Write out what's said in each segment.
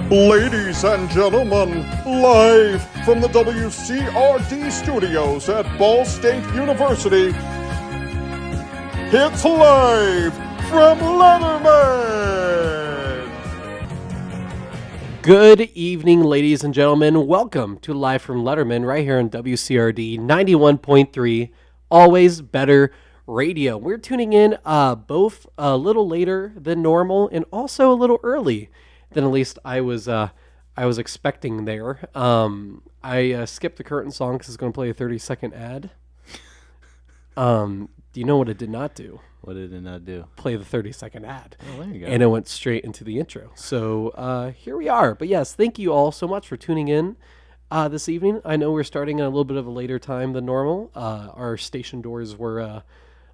Ladies and gentlemen, live from the WCRD studios at Ball State University, it's live from Letterman! Good evening, ladies and gentlemen. Welcome to Live from Letterman right here on WCRD 91.3, Always Better Radio. We're tuning in both a little later than normal and also a little early than at least I was expecting there. I skipped the curtain song because it's going to play a 30-second ad. Do you know what it did not do? What did it not do? Play the 30-second ad. Oh, there you go. And it went straight into the intro. So here we are. But yes, thank you all so much for tuning in this evening. I know we're starting at a little bit of a later time than normal. Our station doors were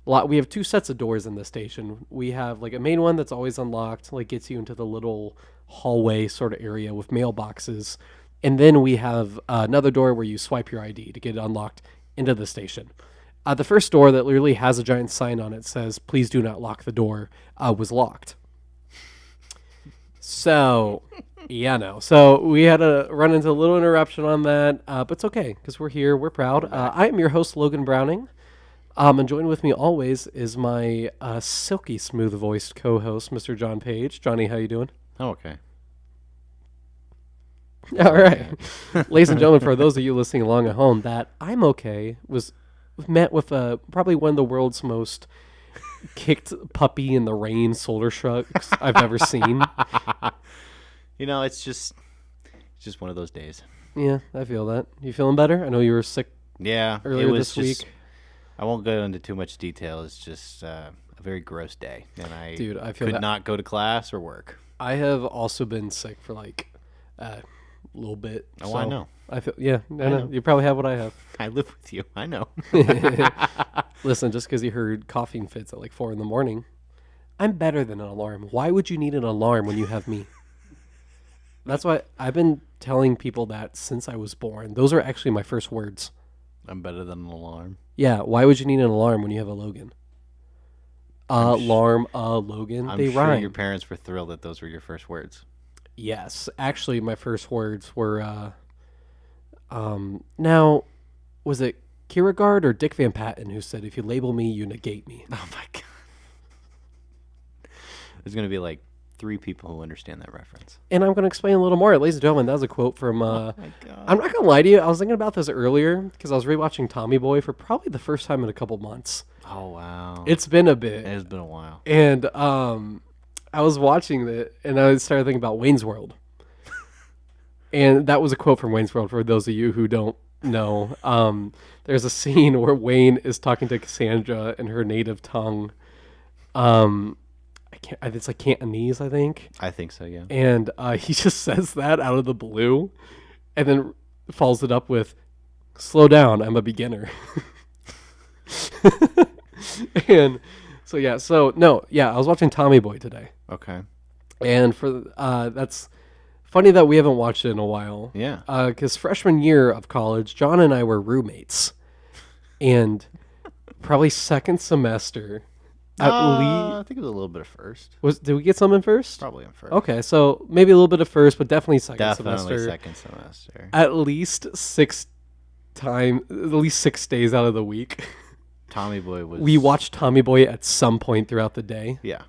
we have two sets of doors in the station. We have like a main one that's always unlocked, like gets you into the little hallway sort of area with mailboxes. And then we have another door where you swipe your ID to get it unlocked into the station. The first door that literally has a giant sign on it says, "Please do not lock the door," was locked. So, yeah, no. So we had to run into a little interruption on that, but it's okay because we're here. We're proud. I am your host, Logan Browning. And joined with me always is my silky smooth-voiced co-host, Mr. John Page. Johnny, how you doing? Oh, okay. All right. Ladies and gentlemen, for those of you listening along at home, that I'm okay was met with probably one of the world's most kicked puppy in the rain shoulder shrugs I've ever seen. You know, it's just one of those days. Yeah, I feel that. You feeling better? I know you were sick Yeah, earlier it was this just, week. I won't go into too much detail. It's just a very gross day, and I feel could that. not go to class or work. I have also been sick for like a little bit. Oh, so I know. I feel I know. You probably have what I have. I live with you. I know. Listen, just because you heard coughing fits at like 4 a.m, I'm better than an alarm. Why would you need an alarm when you have me? That's why I've been telling people that since I was born. Those are actually my first words. I'm better than an alarm. Yeah, why would you need an alarm when you have a Logan? Logan. I'm they sure rhyme. your parents were thrilled that those were your first words. Yes, actually, my first words were, now, was it Kierkegaard or Dick Van Patten who said, "If you label me, you negate me"? Oh, my God. There's going to be like 3 people who understand that reference. And I'm going to explain a little more. Ladies and gentlemen, that was a quote from, Oh, my God. I'm not going to lie to you, I was thinking about this earlier, because I was rewatching Tommy Boy for probably the first time in a couple months. Oh, wow. It's been a bit. It has been a while. And, I was watching it, and I started thinking about Wayne's World. And that was a quote from Wayne's World, for those of you who don't know. There's a scene where Wayne is talking to Cassandra in her native tongue. It's like Cantonese, I think. I think so, yeah. And he just says that out of the blue, and then follows it up with, "Slow down, I'm a beginner." And I was watching Tommy Boy today. Okay. And that's funny that we haven't watched it in a while. Yeah. Because freshman year of college, John and I were roommates. And probably second semester, I think it was a little bit of first. Did we get some in first? Probably in first. Okay, so maybe a little bit of first, but definitely second Definitely semester. second semester. At least 6 days out of the week. Tommy Boy was... We watched Tommy Boy at some point throughout the day. Yeah.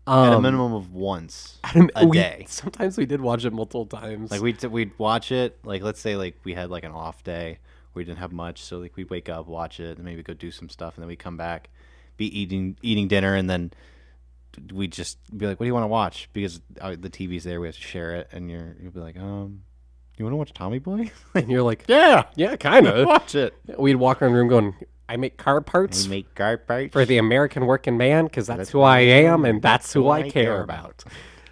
At a minimum of once a day. Sometimes we did watch it multiple times. Like we'd watch it, like let's say like we had like an off day where we didn't have much, so like we'd wake up, watch it, and maybe go do some stuff, and then we'd come back, be eating dinner, and then we'd just be like, "What do you want to watch?" Because the TV's there, we have to share it, and you'll be like, "You want to watch Tommy Boy?" And you're like, yeah, kind of. watch it. We'd walk around the room going, "I make car parts We make car parts for the American working man because that's who I am and that's who I care about."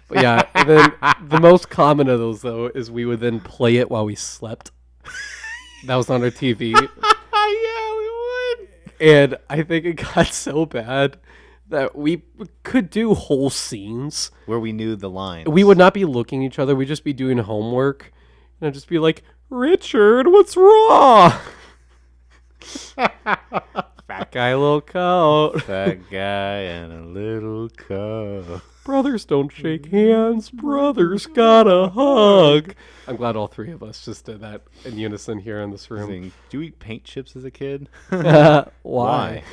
But yeah, and then the most common of those, though, is we would then play it while we slept. That was on our TV. Yeah, we would. And I think it got so bad that we could do whole scenes Where we knew the lines. We would not be looking at each other. We'd just be doing homework. And I'd just be like, "Richard, what's wrong?" Fat guy, little coat. Fat guy and a little coat. Brothers don't shake hands. Brothers gotta hug. I'm glad all three of us just did that in unison here in this room. Saying, do you eat paint chips as a kid? Why?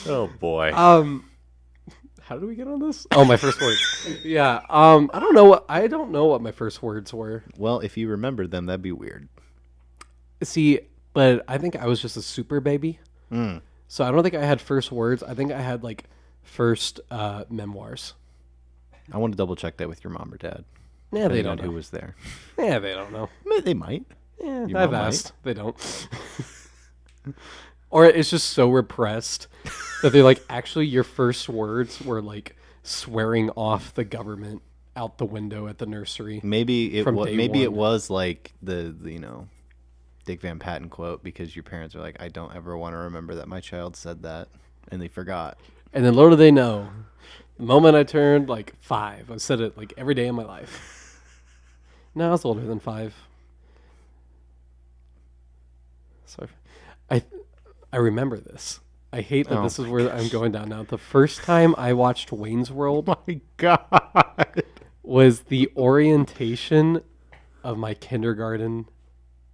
Oh boy. How did we get on this? Oh, my first words. Yeah. I don't know what my first words were. Well, if you remembered them, that'd be weird. See, but I think I was just a super baby. Mm. So I don't think I had first words. I think I had like first memoirs. I want to double check that with your mom or dad. Yeah, they depending on don't who know. was there. Yeah, they don't know. They might. Yeah, Your I've mom might. asked. They don't. Or it's just so repressed that they're like, actually, your first words were like swearing off the government out the window at the nursery. Maybe it From was. day Maybe it one. was like the Dick Van Patten quote, because your parents are like, I don't ever want to remember that my child said that, and they forgot. And then little do they know, the moment I turned like 5, I said it like every day of my life. No, I was older than 5. So I remember this. I hate that Oh this is where I'm going down now. The first time I watched Wayne's World My God. was the orientation of my kindergarten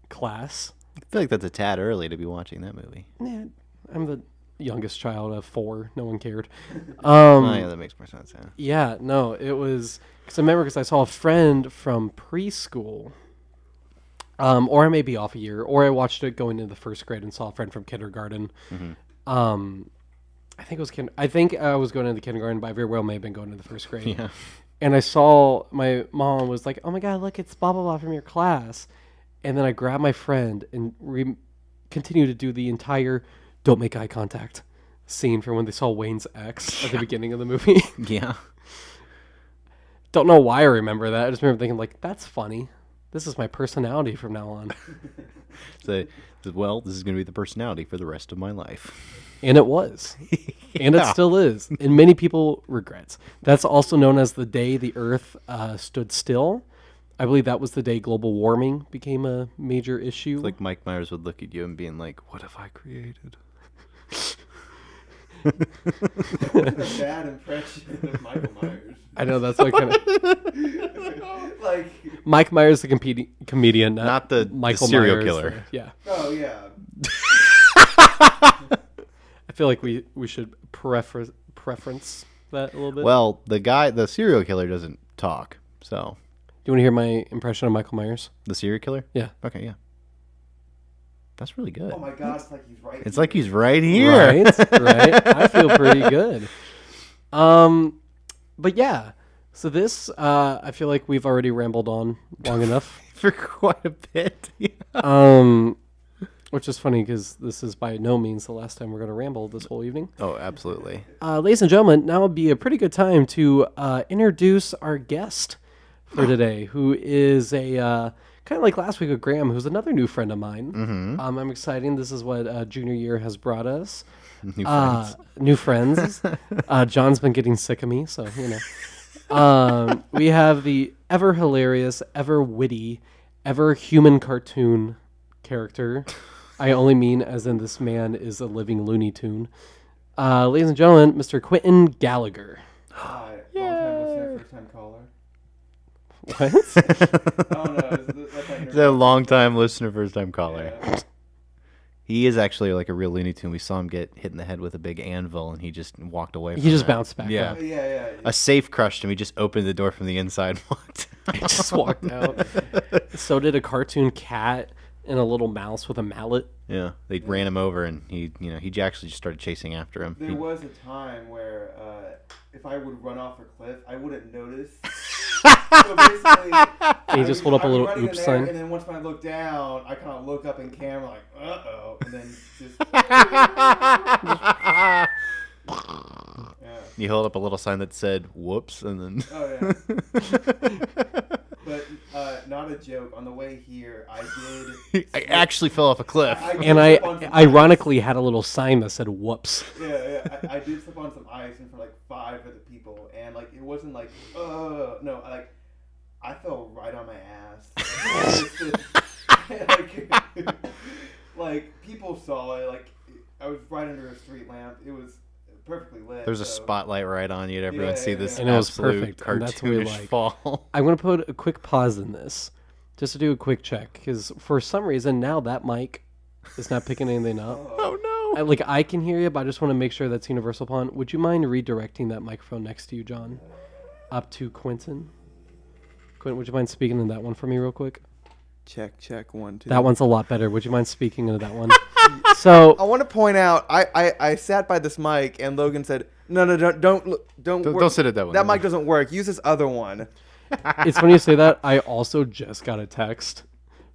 class. I feel like that's a tad early to be watching that movie. Yeah, I'm the youngest child of 4. No one cared. Oh, yeah, that makes more sense. Yeah. Yeah, no, it was because I remember because I saw a friend from preschool, or I may be off a year, or I watched it going into the first grade and saw a friend from kindergarten. I think it was I think I was going into kindergarten, but I very well may have been going into the first grade. Yeah. And I saw my mom was like, "Oh my God, look, it's blah blah blah from your class," and then I grabbed my friend and continued to do the entire "don't make eye contact" scene from when they saw Wayne's ex at the beginning of the movie. Yeah. Don't know why I remember that. I just remember thinking, like, that's funny. This is my personality from now on. Well, this is going to be the personality for the rest of my life. And it was. And it Yeah. still is. And many people regrets. That's also known as the day the Earth stood still. I believe that was the day global warming became a major issue. Like Mike Myers would look at you and being like, what have I created? That's a bad impression of Michael Myers. I know, that's what kind of... Like, Mike Myers, the comedian, Not the Michael serial Myers, killer. yeah. oh yeah. I feel like we should preference that a little bit. Well, the serial killer doesn't talk. So, Do you want to hear my impression of Michael Myers? the serial killer? Yeah. Okay, yeah. That's really good. Oh my God, it's like he's right. It's like he's right here. Right. I feel pretty good. But yeah, so this I feel like we've already rambled on long enough. For quite a bit. Yeah. Which is funny because this is by no means the last time we're going to ramble this whole evening. Oh, absolutely. Ladies and gentlemen, now would be a pretty good time to introduce our guest for today, who is a kind of like last week with Graham, who's another new friend of mine. Mm-hmm. I'm excited. This is what junior year has brought us. New friends. New friends. John's been getting sick of me, so you know. We have the ever hilarious, ever witty, ever human cartoon character. I only mean as in this man is a living Looney Tune. Ladies and gentlemen, Mr. Quentin Gallagher. Hi, long-time listener, first-time caller. What? Oh no, that's not He's a long-time listener, first-time caller. Yeah. He is actually like a real Looney Tune. We saw him get hit in the head with a big anvil, and he just walked away. He from just that. bounced back Yeah. up. Yeah. A safe crushed him. He just opened the door from the inside and walked out. He just walked out. So did a cartoon cat and a little mouse with a mallet. Yeah, they ran him over, and he actually just started chasing after him. There was a time where if I would run off a cliff, I wouldn't notice. So basically, And he just hold up a little oops sign. and then once when I look down, I kind of look up in camera like, uh-oh, and then just yeah. You held up a little sign that said "whoops," and then Oh yeah. But not a joke. On the way here, I did. I actually fell off a cliff. And I ironically had a little sign that said "whoops." Yeah. I did slip on some ice in front of like 5 other people, and like it wasn't like, no, I fell right on my ass. like people saw it. Like I was right under a street lamp. It was perfectly lit. There's a so- spotlight right on you. Everyone Yeah, see yeah, this yeah. And it was absolute perfect, and that's what we cartoonish like. fall. I'm going to put a quick pause in this just to do a quick check because for some reason now that mic is not picking anything up. Oh no! I can hear you, but I just want to make sure that's universal pawn. Would you mind redirecting that microphone next to you, John, up to Quentin? Quentin, would you mind speaking in that one for me real quick? Check 1 2. That one's a lot better. Would you mind speaking into that one? So I want to point out, I sat by this mic and Logan said, "No, don't sit at that one. That mic doesn't work. Use this other one." it's funny you say that. I also just got a text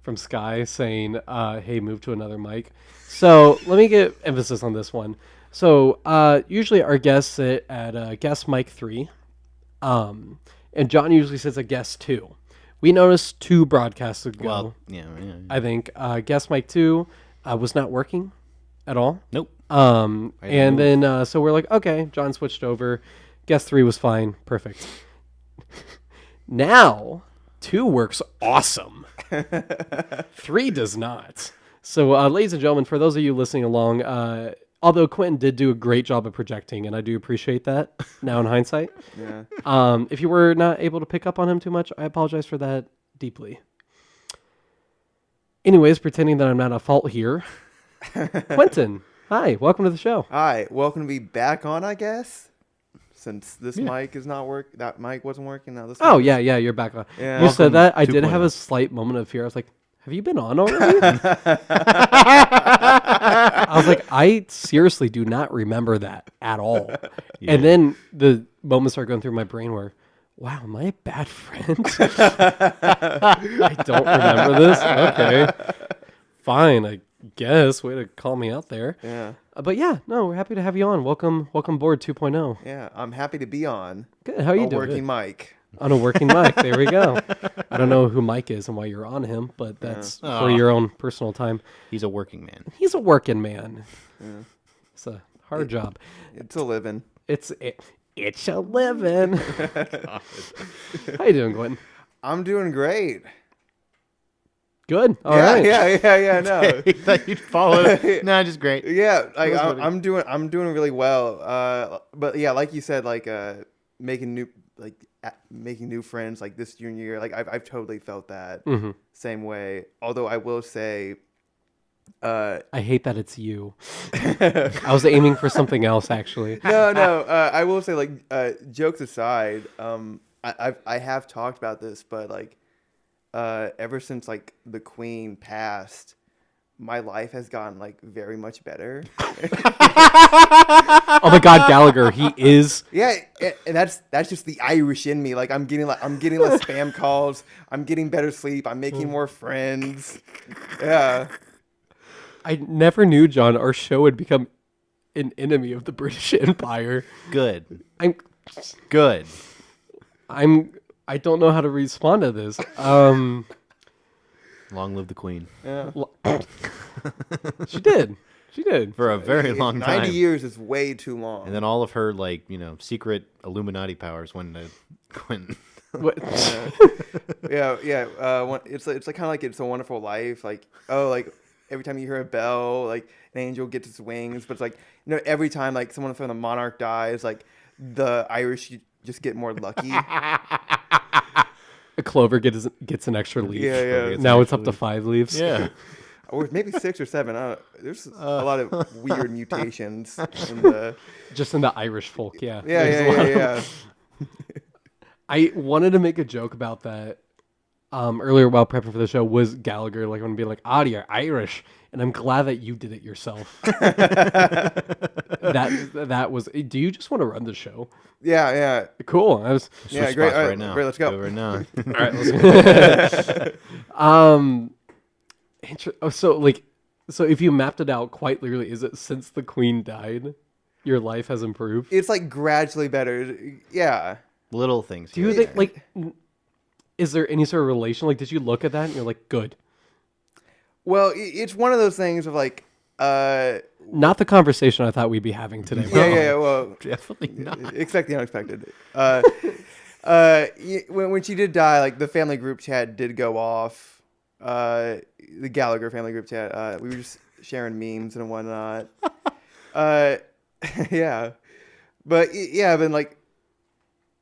from Sky saying, hey, move to another mic. So let me get emphasis on this one. So usually our guests sit at guest mic 3. And John usually sits at guest 2. We noticed 2 broadcasts ago. Well, yeah. I think guest mic 2 was not working at all. Nope. And move. then so we're like, okay, John switched over. Guest 3 was fine. Perfect. Now 2 works awesome. 3 does not. So ladies and gentlemen, for those of you listening along, although Quentin did do a great job of projecting, and I do appreciate that now in hindsight. Yeah. If you were not able to pick up on him too much, I apologize for that deeply. Anyways, pretending that I'm not at fault here. Quentin, hi, welcome to the show. Hi, welcome to be back on, I guess. Since this mic is not work, that mic wasn't working. Now this. Oh, mic yeah, you're back on. Yeah. You said that. I did 2.0. have a slight moment of fear. I was like, have you been on already? I was like, I seriously do not remember that at all. Yeah. And then the moments started going through my brain where, wow, am I a bad friend? I don't remember this. Okay. Fine, I guess. Way to call me out there. Yeah. But yeah, no, we're happy to have you on. Welcome board 2.0. Yeah. I'm happy to be on Good. How are you a doing? working mic. On a working mic. There we go. I don't know who Mike is and why you're on him, but that's for Aw. your own personal time. He's a working man. He's a working man. It's a hard job. It's a living. It's a living. How you doing, Quentin? I'm doing great. Good. All right. Yeah. No. He thought you'd follow it. Nah, just great. Yeah, like That was I'm doing really well. But yeah, like you said, like making new friends like this junior year. Like I've totally felt that same way. Although I will say, I hate that it's you. I was aiming for something else, actually. no. I will say, like, jokes aside, I have talked about this, but like, ever since like the Queen passed, my life has gotten like very much better. Oh my God, Gallagher, he is. Yeah, and that's just the Irish in me. Like I'm getting less spam calls. I'm getting better sleep. I'm making more friends. Yeah. I never knew, John, our show would become an enemy of the British Empire. Good. I'm Good. I don't know how to respond to this. Long live the Queen. Yeah. She did. For a very long 90 time. years is way too long. And then all of her, like, secret Illuminati powers went to Quentin. What? yeah. It's like kind of like It's a Wonderful Life. Like every time you hear a bell, like an angel gets its wings. But it's like every time like someone from the monarch dies, like the Irish just get more lucky. A clover gets an extra leaf. Yeah. Now it's up to 5 leaves. Yeah. Or maybe 6 or 7. There's a lot of weird mutations in the. Just in the Irish folk, yeah. Yeah. I wanted to make a joke about that earlier while prepping for the show. Was Gallagher like when being like, you're Irish, and I'm glad that you did it yourself. that was. Do you just want to run the show? Yeah. Cool. I was. Yeah, Switch great. spots All right, right now. great, let's go. Right now. All right, let's go. So if you mapped it out quite literally, is it since the Queen died, your life has improved? It's like gradually better. Yeah. Little things. Do you think is there any sort of relation? Like, did you look at that and you're like, good? Well, it's one of those things of like. Not the conversation I thought we'd be having today. Yeah. Well, Definitely not. expect the unexpected. When she did die, like the family group chat did go off. The Gallagher family group chat. We were just sharing memes and whatnot. Yeah. But yeah, then like,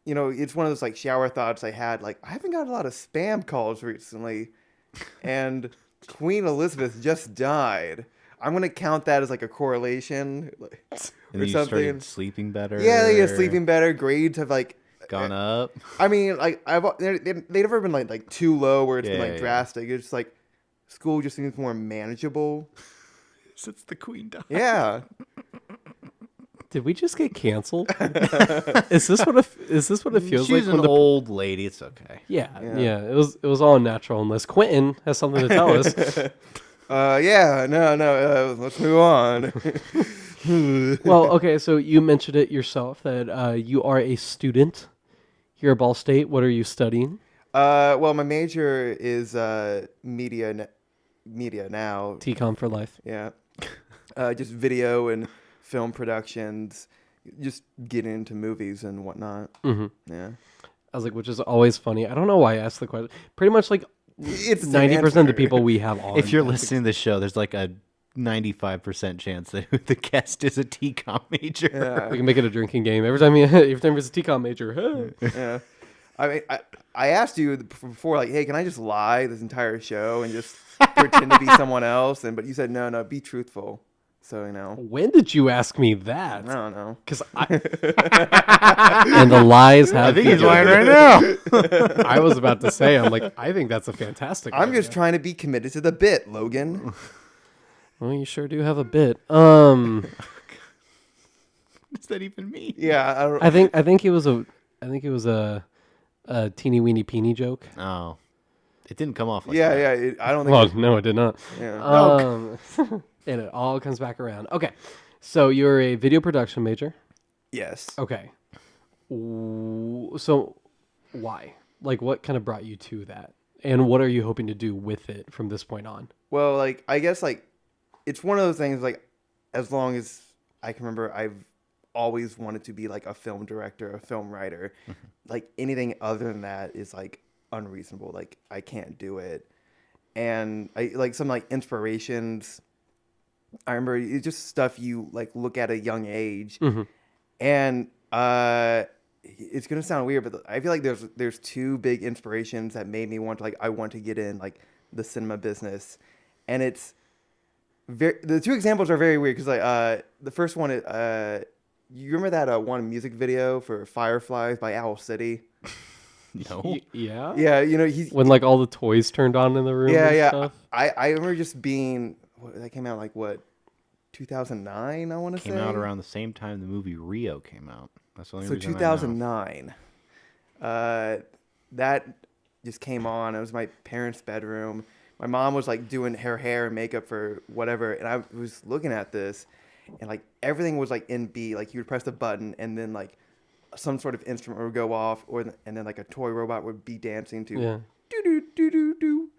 it's one of those like shower thoughts I had. Like, I haven't got a lot of spam calls recently, and Queen Elizabeth just died. I'm gonna count that as like a correlation, like, And or then you something. started sleeping better. Yeah, sleeping better. Grades have like Gone up. I mean, like they've never been like too low where it's been like Yeah. drastic. It's just like school just seems more manageable. Since the Queen died. Yeah. Did we just get canceled? Is this what it feels She's like? an old lady. It's okay. Yeah. It was all natural. Unless Quentin has something to tell us. Yeah. No. Let's move on. Well, okay. So you mentioned it yourself that you are a student here at Ball State. What are you studying? Well, my major is media now. TCOM for life. Yeah. Just video and film productions. Just getting into movies and whatnot. Mm-hmm. Yeah. I was like, which is always funny. I don't know why I asked the question. Pretty much like It's 90% of the people we have on. If you're listening to the show, there's like a 95% chance that the guest is a TCOM major. Yeah. we can make it a drinking game every time there's a TCOM major. Hey. Yeah. I mean, I asked you before, like, hey, can I just lie this entire show and just pretend to be someone else? But you said, no, be truthful. So, When did you ask me that? I don't know. Because and the lies have. I think he's lying right now. I was about to say, I'm like, I think that's a fantastic. I'm idea. just trying to be committed to the bit, Logan. Well, you sure do have a bit. What does that even mean? Yeah, I don't. I think it was a teeny weeny peeny joke. Oh. It didn't come off like Yeah, that. yeah. I don't think. Well, no, it did not. Yeah. And it all comes back around. Okay, so you're a video production major. Yes. Okay. So why? Like, what kind of brought you to that? And what are you hoping to do with it from this point on? Well, like, I guess, like, it's one of those things, like, as long as I can remember, I've always wanted to be, like, a film director, a film writer. Like, anything other than that is, like, unreasonable. Like, I can't do it. And, like, some, like, inspirations, I remember it's just stuff you, like, look at a young age. Mm-hmm. And, it's going to sound weird, but I feel like there's two big inspirations that made me want to, like, I want to get in, like, the cinema business. And it's the two examples are very weird because, like, the first one, you remember that one music video for Fireflies by Owl City? No. Yeah. Yeah, he's When like all the toys turned on in the room. yeah, and yeah. Stuff? I remember just being that came out like what 2009. I want to say Came out around the same time the movie Rio came out. That's the only so reason 2009. That just came on. It was my parents' bedroom. My mom was like doing her hair and makeup for whatever, and I was looking at this, and like everything was like in B. Like you would press the button, and then like some sort of instrument would go off, and then like a toy robot would be dancing to Yeah. do do do do do.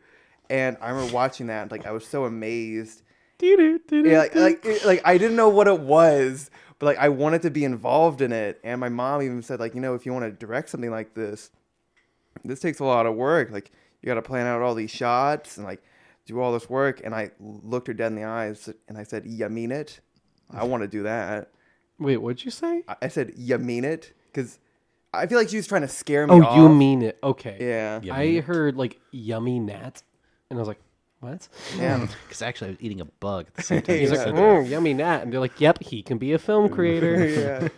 And I remember watching that, and, like I was so amazed. Yeah, Like I didn't know what it was, but like I wanted to be involved in it. And my mom even said like, if you want to direct something like this takes a lot of work. Like you got to plan out all these shots and like do all this work. And I looked her dead in the eyes and I said, "You mean it? I want to do that." Wait, what'd you say? I said, "You mean it?" Because I feel like she was trying to scare me Oh, off. you mean it? Okay. Yeah. Yeah. I heard like yummy gnat, and I was like, what? Yeah. Because actually I was eating a bug at the same time. He's He's you like, said "Mm, yummy gnat," and they're like, yep, he can be a film creator. Yeah.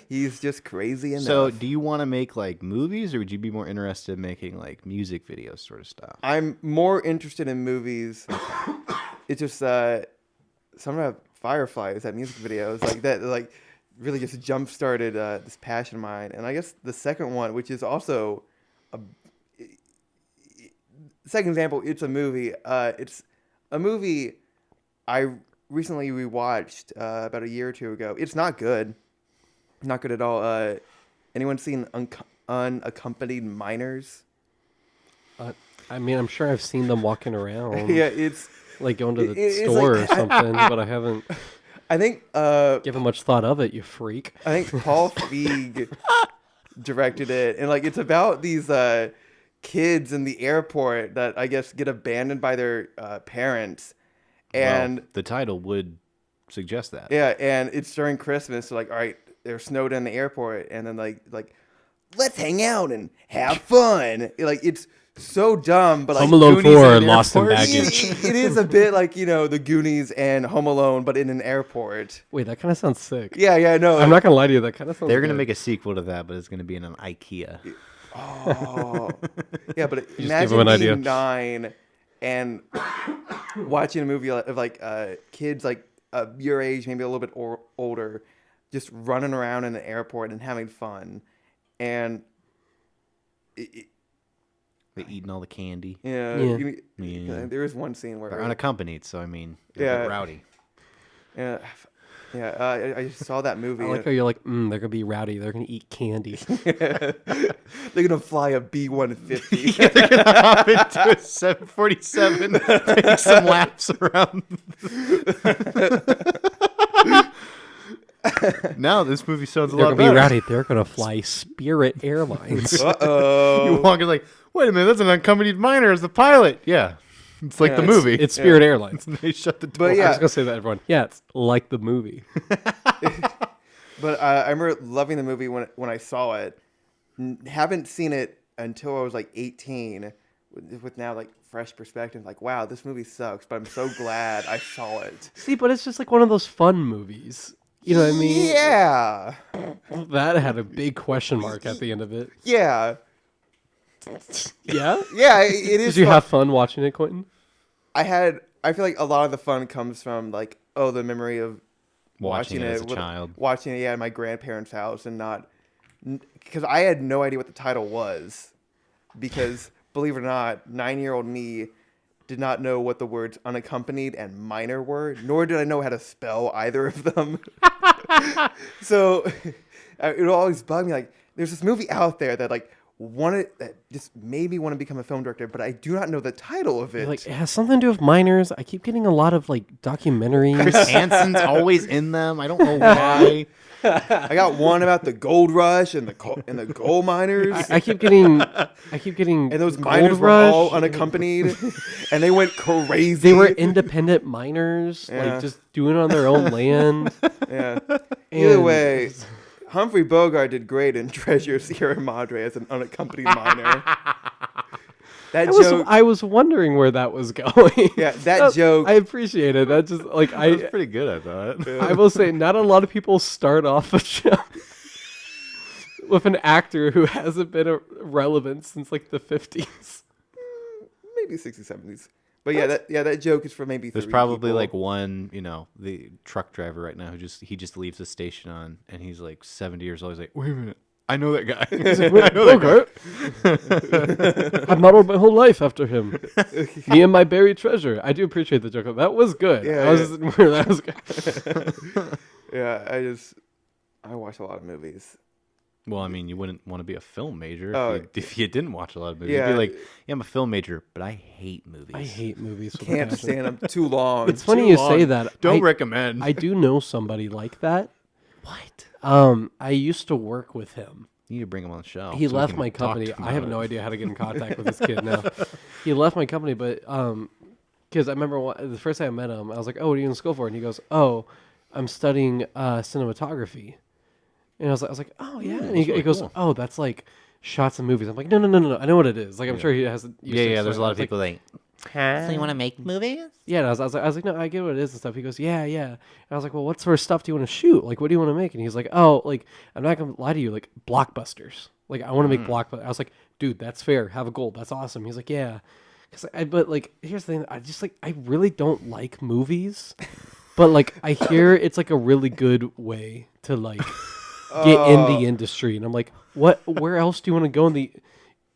He's just crazy that. enough. So do you want to make like movies or would you be more interested in making like music videos sort of stuff? I'm more interested in movies. It's just some of Fireflies, that music video, is like that, like really just jump started this passion of mine. And I guess the second one, which is also second example, it's a movie. It's a movie I recently rewatched about a year or two ago. It's not good, not good at all. Anyone seen Unaccompanied Minors? I mean, I'm sure I've seen them walking around. Yeah, it's. Like going to the It's store like- or something, but I haven't I think given much thought of it, you freak. I think Paul Feig directed it, and like it's about these kids in the airport that I guess get abandoned by their parents, and Well, the title would suggest that. yeah, and it's during Christmas. So like, all right, they're snowed in the airport, and then like let's hang out and have fun. Like it's so dumb, but like Home Alone Goonies 4 in an Lost in airport? Baggage. it is a bit like the Goonies and Home Alone, but in an airport. Wait, that kind of sounds sick. Yeah, no. I'm not gonna lie to you. That kind of sounds. They're gonna good. make a sequel to that, but it's gonna be in an IKEA. Oh, yeah, but give imagine them an being idea. 9 and watching a movie of like kids like your age, maybe a little bit older, just running around in the airport and having fun, and They're eating all the candy. yeah, Yeah. there is one scene where They're unaccompanied, so I mean, they're a bit rowdy. yeah. I just saw that movie. I like how you're like, they're gonna be rowdy. They're gonna eat candy. They're gonna fly a B-150. They're gonna hop into a 747, take some laps around. Now this movie sounds a They're lot gonna be better. rowdy. They're gonna fly Spirit Airlines. Uh-oh. You walk in like, wait a minute, that's an unaccompanied minor as the pilot. Yeah, it's like the movie. It's Spirit Airlines. They shut the door. But I yeah, was gonna say that, everyone. Yeah, it's like the movie. but I remember loving the movie when I saw it. Haven't seen it until I was like 18, with now like fresh perspective. Like, wow, this movie sucks, but I'm so glad I saw it. See, but it's just like one of those fun movies. You know what I mean? Yeah, That had a big question mark at the end of it. yeah, Yeah? yeah. It is. Did you fun. have fun watching it, Quentin? I feel like a lot of the fun comes from like the memory of Watching it as a with- child. watching it at my grandparents' house, and not because I had no idea what the title was, because believe it or not, 9-year-old me did not know what the words unaccompanied and minor were, nor did I know how to spell either of them. So it would always bug me. Like, there's this movie out there that just made me want to become a film director, but I do not know the title of it. Like, it has something to do with minors. I keep getting a lot of, like, documentaries. Chris Hansen's always in them. I don't know why. I got one about the gold rush and the gold miners. I keep getting And those Gold miners were Rush. all unaccompanied, and they went crazy. They were independent miners, Yeah. like, just doing it on their own land. Yeah. Either And- way, Humphrey Bogart did great in Treasure Sierra Madre as an unaccompanied miner. That joke. I was wondering where that was going. Yeah, that joke. I appreciate it. That just like That was pretty good, I thought. I will say, not a lot of people start off a show with an actor who hasn't been relevant since like the 50s. Maybe 60s, 70s. But that joke is for maybe There's 3 probably people. like one, the truck driver right now who just leaves the station on, and he's like 70 years old. He's like, wait a minute, I know that guy. I know that guy. I've modeled my whole life after him. Me and my buried treasure. I do appreciate the joke. That was good. Yeah, I was that was good. Yeah, I watch a lot of movies. Well, I mean, you wouldn't want to be a film major if you didn't watch a lot of movies. Yeah. You'd be like, yeah, I'm a film major, but I hate movies. I hate movies. with a Can't passion. stand them too long. It's funny you say long. that. Don't I, recommend. I do know somebody like that. What? I used to work with him. You need to bring him on the show. He so we left can my talk company. to him I have about no it. idea how to get in contact with this kid now. He left my company, but because I remember the first time I met him, I was like, "Oh, what are you in school for?" And he goes, "Oh, I'm studying cinematography." And I was like, "Oh yeah." And he really goes, cool. "Oh, that's like shots of movies." I'm like, "No. I know what it is." Like, I'm sure he has. Yeah. There's a lot of people Like, that. So you want to make movies? yeah, and I was like, "No, I get what it is and stuff." He goes, "Yeah." And I was like, "Well, what sort of stuff do you want to shoot? Like, what do you want to make?" And he's like, "Oh, like I'm not gonna lie to you, like blockbusters. Like, I want to make blockbusters." I was like, "Dude, that's fair. Have a goal. That's awesome." He's like, "Yeah." But like, here's the thing. I really don't like movies, but like, I hear it's like a really good way to like get in the industry, and I'm like, what? Where else do you want to go in the?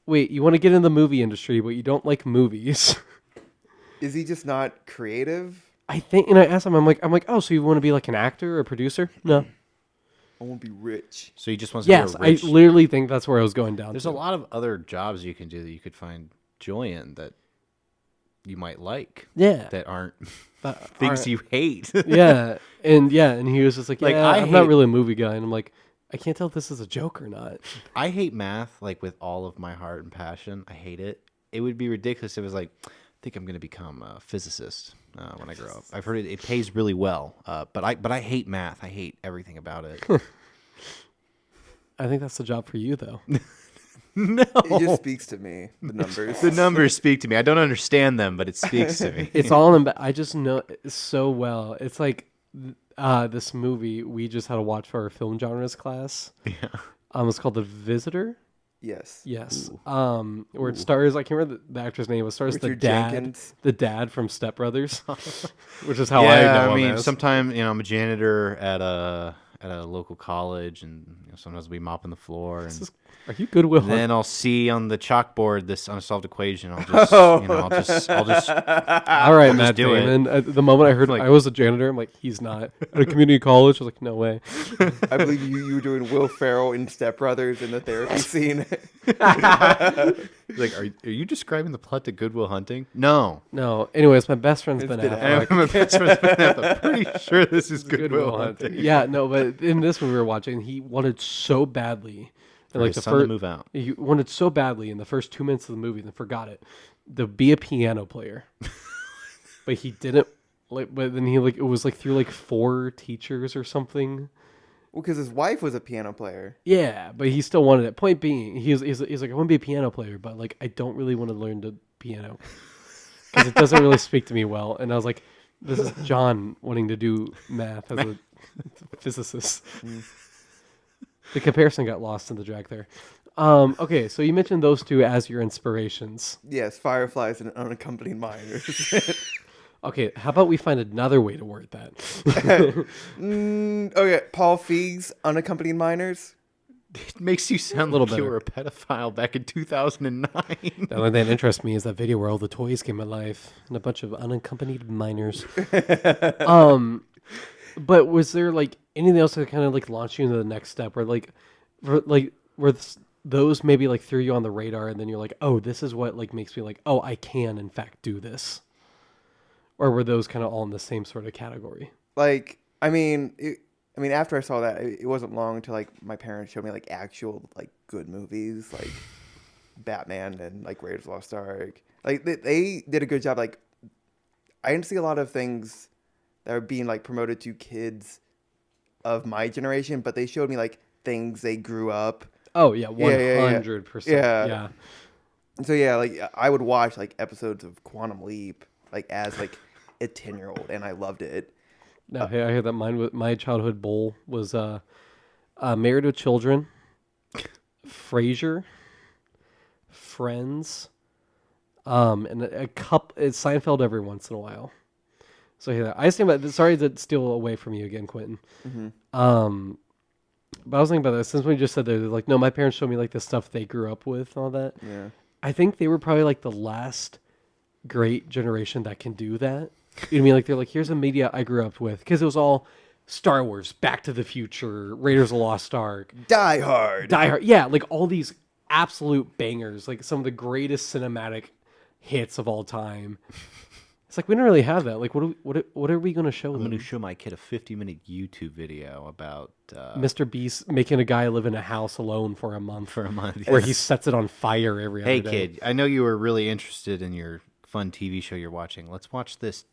Wait, you want to get in the movie industry, but you don't like movies? Is he just not creative? I think, and I asked him, I'm like, oh, so you want to be like an actor or a producer? No. I want to be rich. So he just wants to Yes, be a rich. I literally think that's where I was going down. There's to. a lot of other jobs you can do that you could find joy in that you might like. Yeah. That aren't That things aren't- you hate. yeah, and he was just like, Like, yeah, I I'm not hate- really a movie guy, and I'm like, I can't tell if this is a joke or not. I hate math like with all of my heart and passion. I hate it. It would be ridiculous if it was like, I think I'm going to become a physicist when I grow up. I've heard it pays really well, but I hate math. I hate everything about it. I think that's the job for you, though. No. It just speaks to me. The numbers. The numbers speak to me. I don't understand them, but it speaks to me. It's all in. I just know it so well. It's like this movie we just had to watch for our film genres class. Yeah. It's called The Visitor. Yes. Yes. Where it stars. I can't remember the actor's name. It stars Richard the dad. Jenkins. The dad from Step Brothers, which is how I know him as. sometimes I'm a janitor at a local college, and sometimes we mopping the floor, and Are you Goodwill? then I'll see on the chalkboard this unsolved equation. I'll just, I'll just. All right, Matt do it. Damon. At the moment I heard I was a janitor, I'm like, he's not at a community college. I was like, no way. I believe you were doing Will Ferrell in Step Brothers in the therapy scene. Like, are you describing the plot to Goodwill Hunting? No. No. Anyways, my best friend's Ben Ben Affleck. I'm pretty sure this is Goodwill Hunting. Yeah, no, but in this one we were watching, he wanted so badly. And For his son to move out. He wanted so badly in the first 2 minutes of the movie, and forgot it, to be a piano player. But he didn't. But then he it was through 4 teachers or something. Well, because his wife was a piano player. Yeah, but he still wanted it. Point being, he's like, I want to be a piano player, but I don't really want to learn the piano because it doesn't really speak to me well. And I was like, this is John wanting to do math as a physicist. The comparison got lost in the drag there. Okay, so you mentioned those two as your inspirations. Yes, Fireflies and Unaccompanied Minors. Okay, how about we find another way to word that? Okay, Paul Feig's Unaccompanied Minors. It makes you sound Little like you better. were a pedophile back in 2009. The only thing that interests me is that video where all the toys came to life and a bunch of unaccompanied minors. But was there anything else that kind of launched you into the next step, where those maybe threw you on the radar, and then you're like, oh, this is what makes me oh, I can in fact do this, or were those kind of all in the same sort of category? After I saw that, it wasn't long until my parents showed me actual good movies like Batman and Raiders of the Lost Ark. They did a good job. I didn't see a lot of things that are being promoted to kids of my generation, but they showed me things they grew up. Oh yeah, 100%. Yeah. So yeah, I would watch episodes of Quantum Leap as a 10-year-old, and I loved it. No, I hear that my childhood bowl was Married with Children, Frasier, Friends, and a couple. It's Seinfeld every once in a while. So yeah, I was thinking about. Sorry to steal away from you again, Quentin. Mm-hmm. But I was thinking about this since we just said they're no, my parents showed me the stuff they grew up with and all that. Yeah. I think they were probably the last great generation that can do that. You know what I mean? They're here's a media I grew up with, because it was all Star Wars, Back to the Future, Raiders of the Lost Ark, Die Hard. Yeah, all these absolute bangers, some of the greatest cinematic hits of all time. It's we don't really have that. What are we going to show them? I'm going to show my kid a 50-minute YouTube video about Mr. Beast making a guy live in a house alone for a month. Where he sets it on fire every other day. Hey, kid, I know you were really interested in your fun TV show you're watching. Let's watch this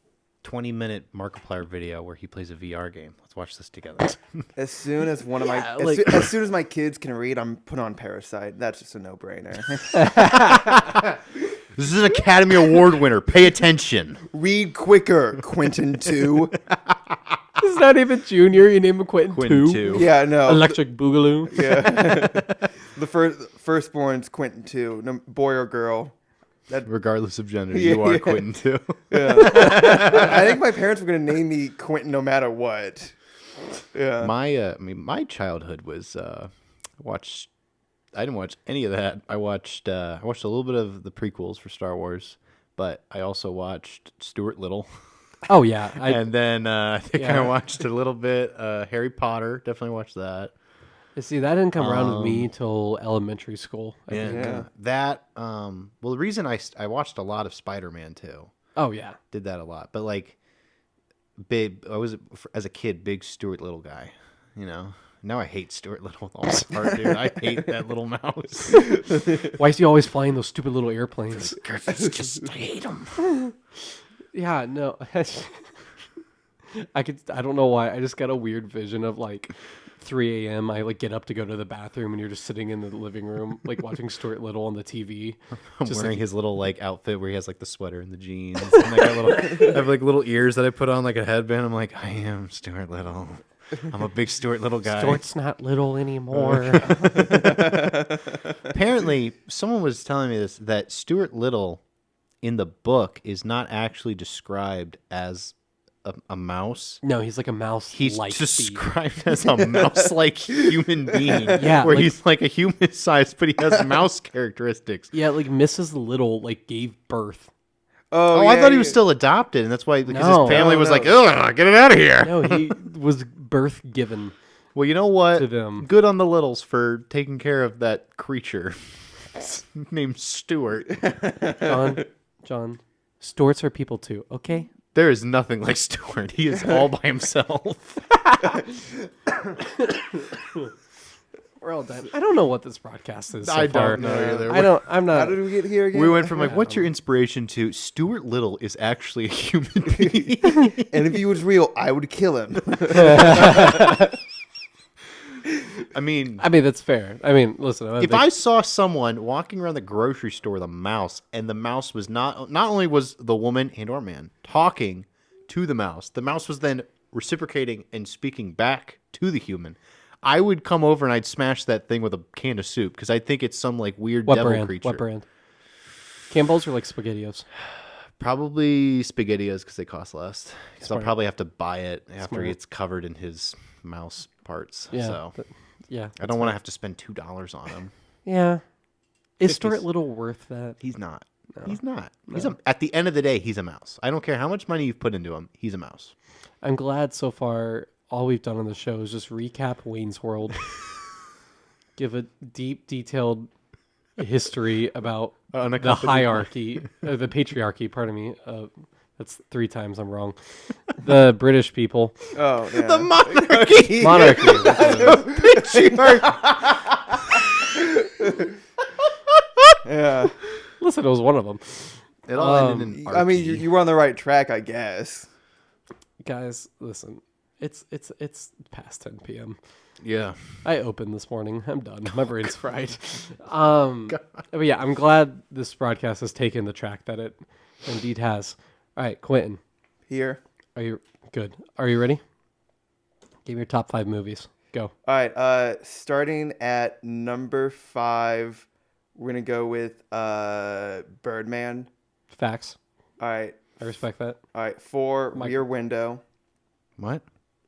20-minute Markiplier video where he plays a VR game. Let's watch this together. As soon as as soon as my kids can read, I'm put on Parasite. That's just a no-brainer. This is an Academy Award winner. Pay attention. Read quicker, Quentin 2. It's not even Junior. You name him Quentin 2. 2. Yeah, no. Electric Boogaloo. Yeah. The firstborn's Quentin 2. No, boy or girl. Regardless of gender, you are Quentin 2. Yeah. I think my parents were going to name me Quentin no matter what. Yeah. My childhood was I didn't watch any of that. I watched a little bit of the prequels for Star Wars, but I also watched Stuart Little. Oh yeah, and then I think I watched a little bit Harry Potter. Definitely watched that. See, that didn't come around with me till elementary school. I think. Yeah. That well, the reason I watched a lot of Spider-Man too. Oh yeah, did that a lot, but I was as a kid big Stuart Little guy, Now I hate Stuart Little with all my heart, dude. I hate that little mouse. Why is he always flying those stupid little airplanes? I hate him. Yeah, no. I don't know why. I just got a weird vision of 3 a.m. I like get up to go to the bathroom, and you're just sitting in the living room, like watching Stuart Little on the TV. I'm Just wearing like, his little like outfit where he has like the sweater and the jeans. And, like, I have like little ears that I put on like a headband. I'm like, I am Stuart Little. I'm a big Stuart Little guy. Stuart's not little anymore. Apparently, someone was telling me this that Stuart Little in the book is not actually described as a mouse. No, he's like a mouse. He's described as a mouse-like human being. Yeah, where like- he's like a human size, but he has mouse characteristics. Yeah, like Mrs. Little like gave birth. Oh, yeah, I thought he was yeah. still adopted, and that's why because No. his family was No. like, "Ugh, get it out of here." No, he was birth given. Well, you know what? To them. Good on the Littles for taking care of that creature named Stuart. John, Stuarts are people too, okay? There is nothing like Stuart. He is all by himself. We're all done. I don't know what this broadcast is. So I far. don't know either. I don't. I'm How not. did we get here again? We went from like, what's your inspiration to Stuart Little is actually a human being. And if he was real, I would kill him. I mean, that's fair. I mean, listen. if I saw someone walking around the grocery store with a mouse, and the mouse was not only was the woman and or man talking to the mouse was then reciprocating and speaking back to the human, I would come over and I'd smash that thing with a can of soup because I think it's some like weird what devil brand? creature. What brand? Campbell's or like SpaghettiOs? Probably SpaghettiOs because they cost less. Because I'll Smart. probably have to buy it after Smart. it's covered in his mouse parts. Yeah. So Yeah. I don't want to have to spend $2 on him. Yeah. Is 50s. Stuart Little worth that? He's not. He's not. He's at the end of the day, he's a mouse. I don't care how much money you've put into him. He's a mouse. I'm glad so far. All we've done on the show is just recap Wayne's World, give a deep, detailed history about the Unaccompanied hierarchy, the patriarchy. Pardon me. That's 3 times I'm wrong. The British people, Oh, yeah. The monarchy. monarchy. that's what it is. Yeah. Listen, it was one of them. It all ended in I mean, archy. you were on the right track, I guess. Guys, listen. It's past 10 p.m. Yeah. I opened this morning. I'm done. My brain's fried. But yeah, I'm glad this broadcast has taken the track that it indeed has. All right, Quentin, Here. are you good? Are you ready? Give me your top 5 movies. Go. All right. Starting at number 5, we're going to go with Birdman. Facts. All right. I respect that. All right. 4, Rear Window. What?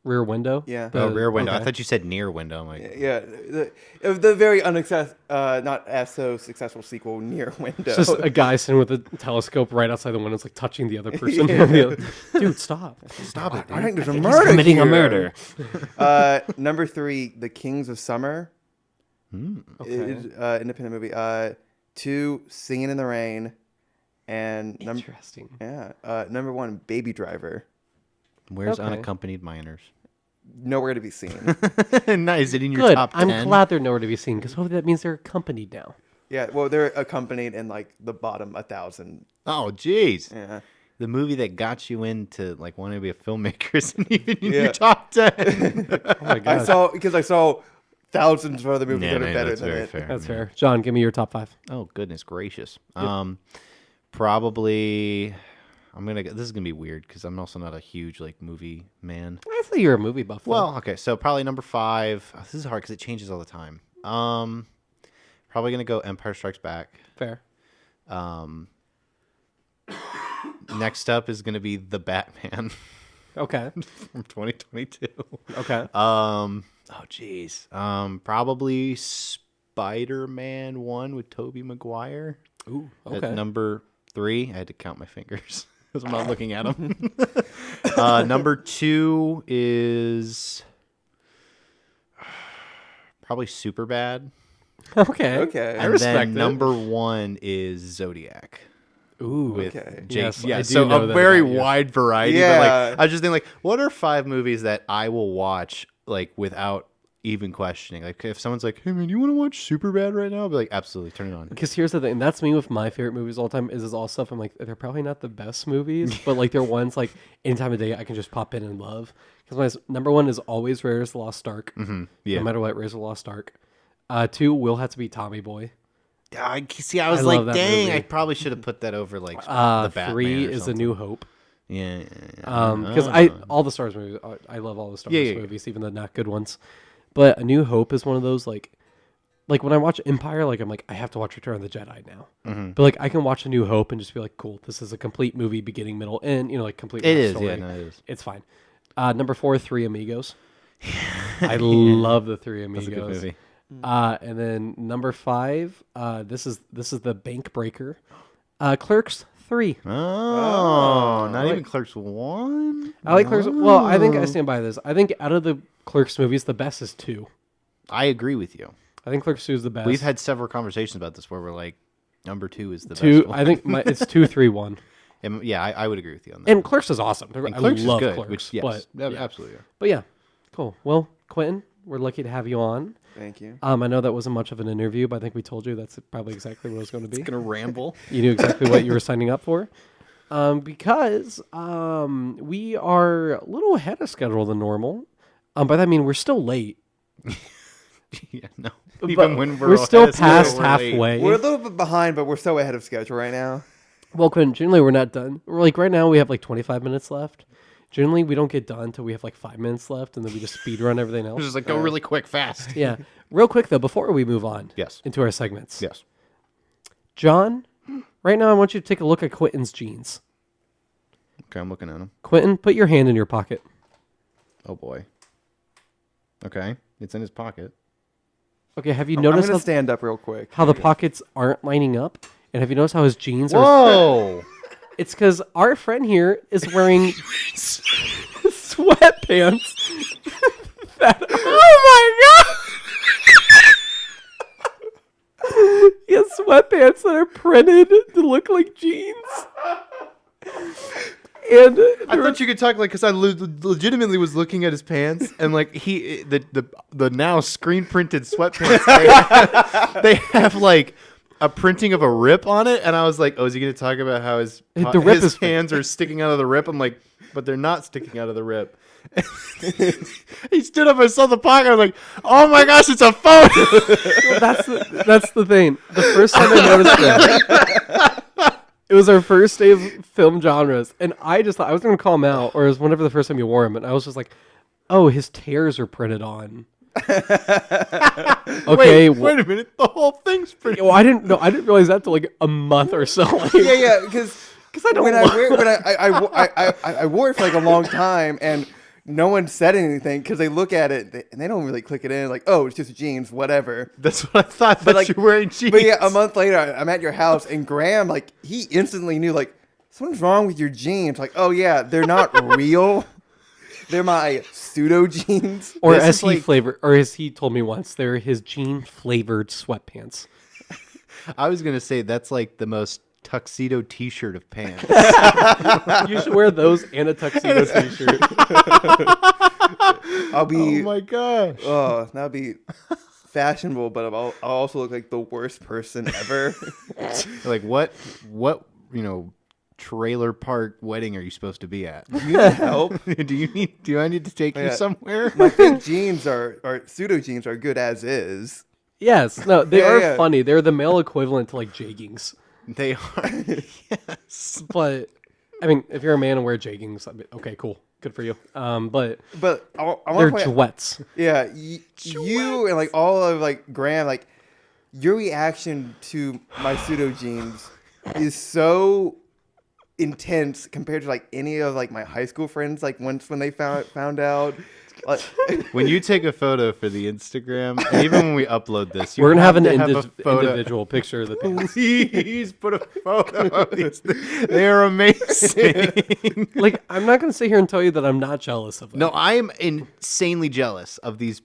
Rear Window. Yeah. Oh, Rear Window. I okay. thought you said Near Window. I'm like, Yeah. The very not as so successful sequel, Near Window. It's just a guy sitting with a telescope right outside the window, it's like touching the other person. Dude, stop. stop it. I think there's a He's murder committing a here. murder. Number 3, The Kings of Summer. Okay. Independent movie. 2, Singing in the Rain. And Interesting. number 1, Baby Driver. Where's Okay. Unaccompanied Minors? Nowhere to be seen. Nice. Is it in your Good. top 10? I'm glad they're nowhere to be seen because hopefully that means they're accompanied now. Yeah, well, they're accompanied in like the bottom 1,000. Oh, jeez. Yeah. The movie that got you into like wanting to be a filmmaker isn't even in Yeah. your top 10. Oh my god. I saw thousands of other movies Yeah, that are man, better that's than very it. fair. That's fair. John, give me your top 5. Oh, goodness gracious. Probably this is gonna be weird because I'm also not a huge like movie man. I thought you were a movie buff. though. Well, okay, so probably number 5. This is hard because it changes all the time. Probably gonna go Empire Strikes Back. fair. Next up is gonna be The Batman Okay. from 2022. Okay. Oh geez. Probably Spider-Man 1 with Tobey Maguire. Ooh. At Okay. number 3, I had to count my fingers because I'm not looking at them. Number 2 is probably Superbad. Okay. Okay. I And respect then it. number 1 is Zodiac. Ooh. With Okay. Jake. Yes, yeah, I do so know a that very about you. wide variety. Yeah. But like, I was just thinking, like, what are 5 movies that I will watch like without even questioning. Like if someone's like, "Hey man, you want to watch Superbad right now?" I'll be like, "Absolutely, turn it on." Because here's the thing, that's me with my favorite movies all the time. Is all stuff I'm like, they're probably not the best movies, but like they're ones like any time of day I can just pop in and love. Because my number one is always Raiders of the Lost Ark. Yeah. No matter what, Raiders of the Lost Ark. 2 will have to be Tommy Boy. I see. I was I love like, that dang, movie. I probably should have put that over like the Batman 3 or is A something. New Hope. Yeah. Because all the Star Wars movies, I love all the Star Wars Yeah. movies, even the not good ones. But A New Hope is one of those like when I watch Empire, like I'm like I have to watch Return of the Jedi now. But like I can watch A New Hope and just be like, cool, this is a complete movie, beginning, middle, end. You know, like complete. It is. story. Yeah, no, it is. It's fine. Number 4, Three Amigos. I love the Three That's Amigos. a good movie. And then number 5, this is the Bank Breaker. Clerks 3. Oh, not even Clerks 1? I like Clerks. Well, I think I stand by this. I think out of the Clerks movies, the best is 2. I agree with you. I think Clerks 2 is the best. We've had several conversations about this where we're like, number 2 is the 2. best one. I think it's 2, 3, 1. And, yeah, I would agree with you on that. And Clerks is awesome. And I Clerks love is good. Clerks. Which, yes, but, yeah. absolutely. But yeah, cool. Well, Quentin, we're lucky to have you on. Thank you. I know that wasn't much of an interview, but I think we told you that's probably exactly what it was going to be. Gonna ramble. You knew exactly what you were signing up for. Because we are a little ahead of schedule than normal. By that I mean we're still late. Yeah, no. But Even when we're ahead still of schedule, past we're late. halfway. We're a little bit behind, but we're so ahead of schedule right now. Well, Quentin, generally we're not done. We're like right now we have like 25 minutes left. Generally we don't get done until we have like 5 minutes left, and then we just speed run everything It's else. just like go really quick, fast. Yeah. Real quick though, before we move on Yes. into our segments. Yes. John, right now I want you to take a look at Quentin's jeans. Okay, I'm looking at him. Quentin, put your hand in your pocket. Oh boy. Okay, it's in his pocket. Okay, have you I'm noticed gonna stand up real quick. how the pockets aren't lining up? And have you noticed how his jeans are? Whoa! It's because our friend here is wearing sweatpants. Oh my god! He has sweatpants that are printed to look like jeans. And I thought you could talk like because I legitimately was looking at his pants and like the now screen printed sweatpants they have like a printing of a rip on it, and I was like, oh, is he going to talk about how his rip is hands are sticking out of the rip? I'm like, but they're not sticking out of the rip. He stood up and saw the pocket. I'm like, oh my gosh, it's a photo. well, that's the thing. The first time I noticed that. It was our first day of film genres, and I just thought I was going to call him out, or it was whenever the first time you wore him, and I was just like, oh, his tears are printed on. Okay, wait a minute, the whole thing's pretty. well, I didn't realize that till like a month or so. Yeah, because I don't when want- I wore it for like a long time, and no one said anything because they look at it and they don't really click it in. Like, oh, it's just jeans, whatever. That's what I thought. But That like, you're wearing jeans. But yeah, a month later, I'm at your house, and Graham, like, he instantly knew, like, something's wrong with your jeans. Like, oh yeah, they're not real. They're my pseudo jeans. Or This as is he like- flavored, or as he told me once, they're his jean flavored sweatpants. I was gonna say that's like the most tuxedo T-shirt of pants. You should wear those and a tuxedo t-shirt. I'll be. Oh my gosh! Oh, that'd be fashionable, but I'll also look like the worst person ever. Like what trailer park wedding are you supposed to be at? You need help. Do I need to take you Yeah. somewhere? My fake jeans or pseudo jeans are good as is. Yes, no, they Yeah, are yeah. funny. They're the male equivalent to like jeggings. They are. Yes. But I mean, if you're a man and wear jeggings, I mean, okay, cool, good for you. But But I they're want to point. duets. Yeah, you and like all of like Graham, like your reaction to my pseudo jeans is so intense compared to like any of like my high school friends. Like once when they found out, like, When you take a photo for the Instagram, and even when we upload this, you We're gonna have an to a photo. individual picture of the pants. Please put a photo of these. They are amazing. Like, I'm not gonna sit here and tell you that I'm not jealous of them. No, I am insanely jealous of these,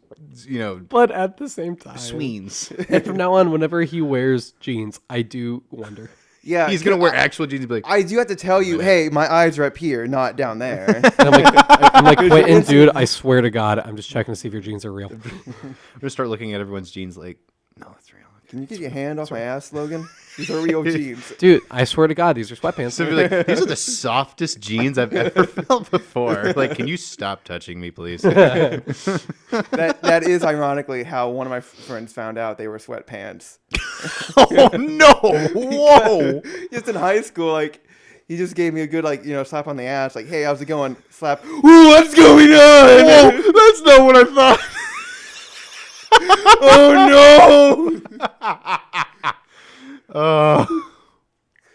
But at the same time, tweens. and from now on, whenever he wears jeans, I do wonder. Yeah, He's gonna wear actual jeans and be like, I do have to tell you, hey, my eyes are up here, not down there. And I'm like, Quentin, dude, I swear to God, I'm just checking to see if your jeans are real. I'm gonna start looking at everyone's jeans like, no, it's real. Can you get your hand off my ass, Logan? These are real jeans. Dude, I swear to God, these are sweatpants. So be like, these are the softest jeans I've ever felt before. Like, can you stop touching me, please? That is ironically how one of my friends found out they were sweatpants. Oh no! Whoa! Just in high school, like he just gave me a good slap on the ass, like, hey, how's it going? Slap. Ooh, what's going on? Whoa, that's not what I thought. Oh no! Oh,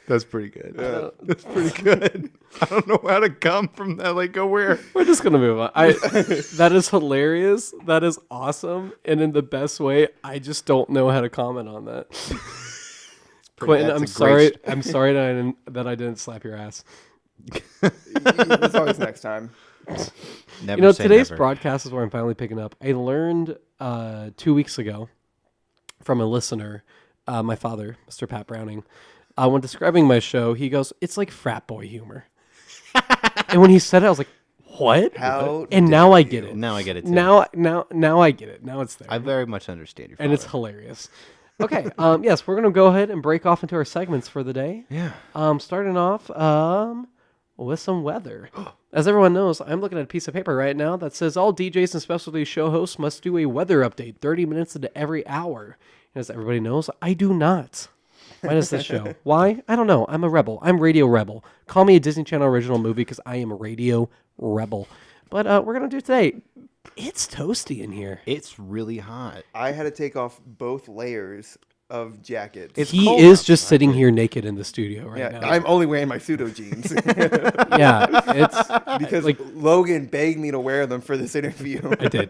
that's pretty good. That's pretty good. I don't know how to come from that. Like, go where? We're just gonna move on. That is hilarious. That is awesome, and in the best way. I just don't know how to comment on that. Quentin, I'm sorry. I'm sorry that I didn't slap your ass. It's always next time. Never say today's never. broadcast is where I'm finally picking up. I learned 2 weeks ago from a listener, my father, Mr. Pat Browning, when describing my show, he goes, "It's like frat boy humor." And when he said it, I was like, "What?" How? And now I get it. Now I get it too. Now I get it. Now it's there. I very much understand your father. And it's hilarious. Okay. Yes, we're gonna go ahead and break off into our segments for the day. Yeah. Starting off with some weather. As everyone knows, I'm looking at a piece of paper right now that says all DJs and specialty show hosts must do a weather update 30 minutes into every hour. And as everybody knows, I do not. Why does this show? Why? I don't know. I'm a rebel. I'm Radio Rebel. Call me a Disney Channel original movie because I am a Radio Rebel. But we're going to do today. It's toasty in here. It's really hot. I had to take off both layers of jackets. He cold is just sitting here naked in the studio right yeah, now. I'm only wearing my pseudo jeans Yeah, it's because like Logan begged me to wear them for this interview.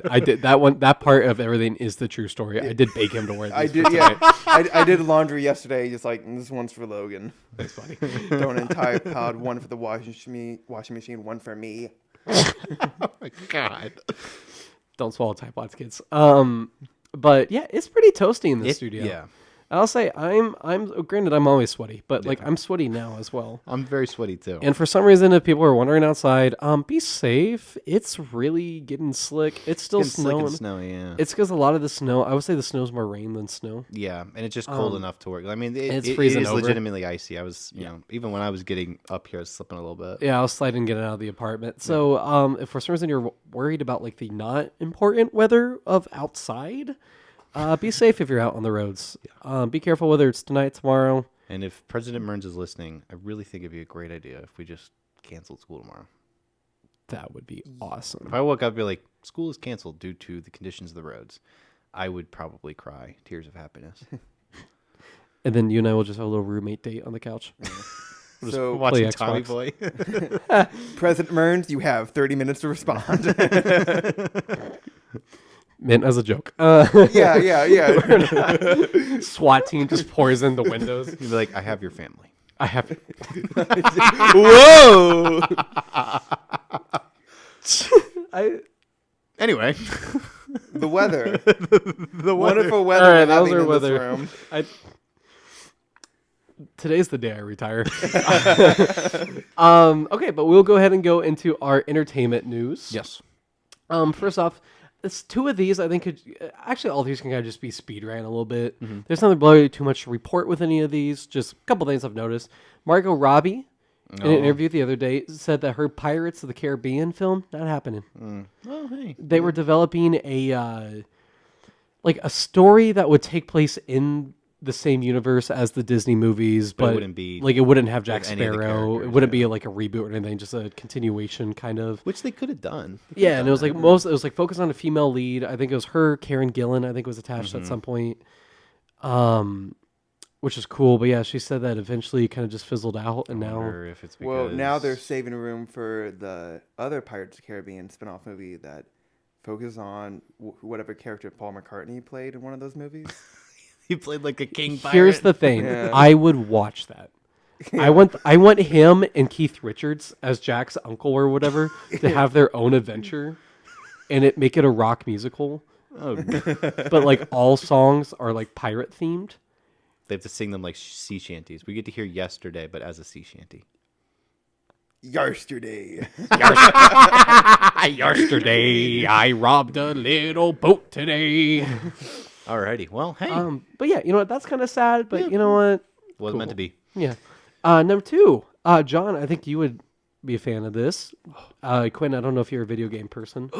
I did that one. That part of everything is the true story. I did beg him to wear these. I did, for yeah. tonight. I did laundry yesterday, just like this one's for Logan. That's funny. Throw an entire pod, one for the washing machine, one for me. Oh my god. Don't swallow Tide Pods, kids. But yeah, it's pretty toasty in the studio. Yeah. I'll say I'm granted I'm always sweaty, but like I'm sweaty now as well. I'm very sweaty too. And for some reason, if people are wandering outside, be safe. It's really getting slick. It's still Getting slick snowing. and snowy, yeah. It's because a lot of the snow. I would say the snow's more rain than snow. Yeah, and it's just cold enough to work. I mean, it's it freezing is over. legitimately icy. I was, you know, even when I was getting up here, I was slipping a little bit. Yeah, I was sliding getting out of the apartment. So, if for some reason you're worried about like the not important weather of outside, be safe if you're out on the roads. Be careful whether it's tonight, tomorrow. And if President Mearns is listening, I really think it'd be a great idea if we just canceled school tomorrow. That would be awesome. If I woke up and be like, school is canceled due to the conditions of the roads, I would probably cry tears of happiness. And then you and I will just have a little roommate date on the couch. So, Watching Xbox. Tommy Boy. President Mearns, you have 30 minutes to respond. Meant as a joke. yeah. SWAT team just pours in the windows. You'd be like, I have your family. I have. Whoa! Anyway, The weather. the Wonderful weather All right, we're that was having our in weather. this room. Today's the day I retire. Okay, but we'll go ahead and go into our entertainment news. yes. First off, it's two of these I think could actually all these can kind of just be speed ran a little bit. There's nothing really too much to report with any of these. Just a couple things I've noticed. Margot Robbie in an interview the other day said that her Pirates of the Caribbean film not happening. Oh, hey. They were developing a like a story that would take place in the same universe as the Disney movies, But it but wouldn't be like it wouldn't have Jack with any of the Sparrow. It characters, wouldn't be like a reboot or anything, just a continuation kind of. Which they could have done. Yeah, and it was like it was like focused on a female lead. I think it was her, Karen Gillan, I think was attached at some point. Which is cool, but yeah, she said that eventually kind of just fizzled out, and now Or if it's because... Well, now they're saving room for the other Pirates of the Caribbean spin-off movie that focuses on whatever character Paul McCartney played in one of those movies. he played like a king pirate. here's the thing: Yeah. I would watch that. I want him and Keith Richards as Jack's uncle or whatever to have their own adventure, and make it a rock musical. Oh, But like all songs are like pirate themed, They have to sing them like sea shanties. We get to hear Yesterday, but as a sea shanty. Yesterday. Yesterday, I robbed a little boat today. Alrighty. Well, hey. But yeah, you know what? That's kind of sad, but you know what? Wasn't meant to be. Yeah. Number 2, John, I think you would be a fan of this. Quinn, I don't know if you're a video game person.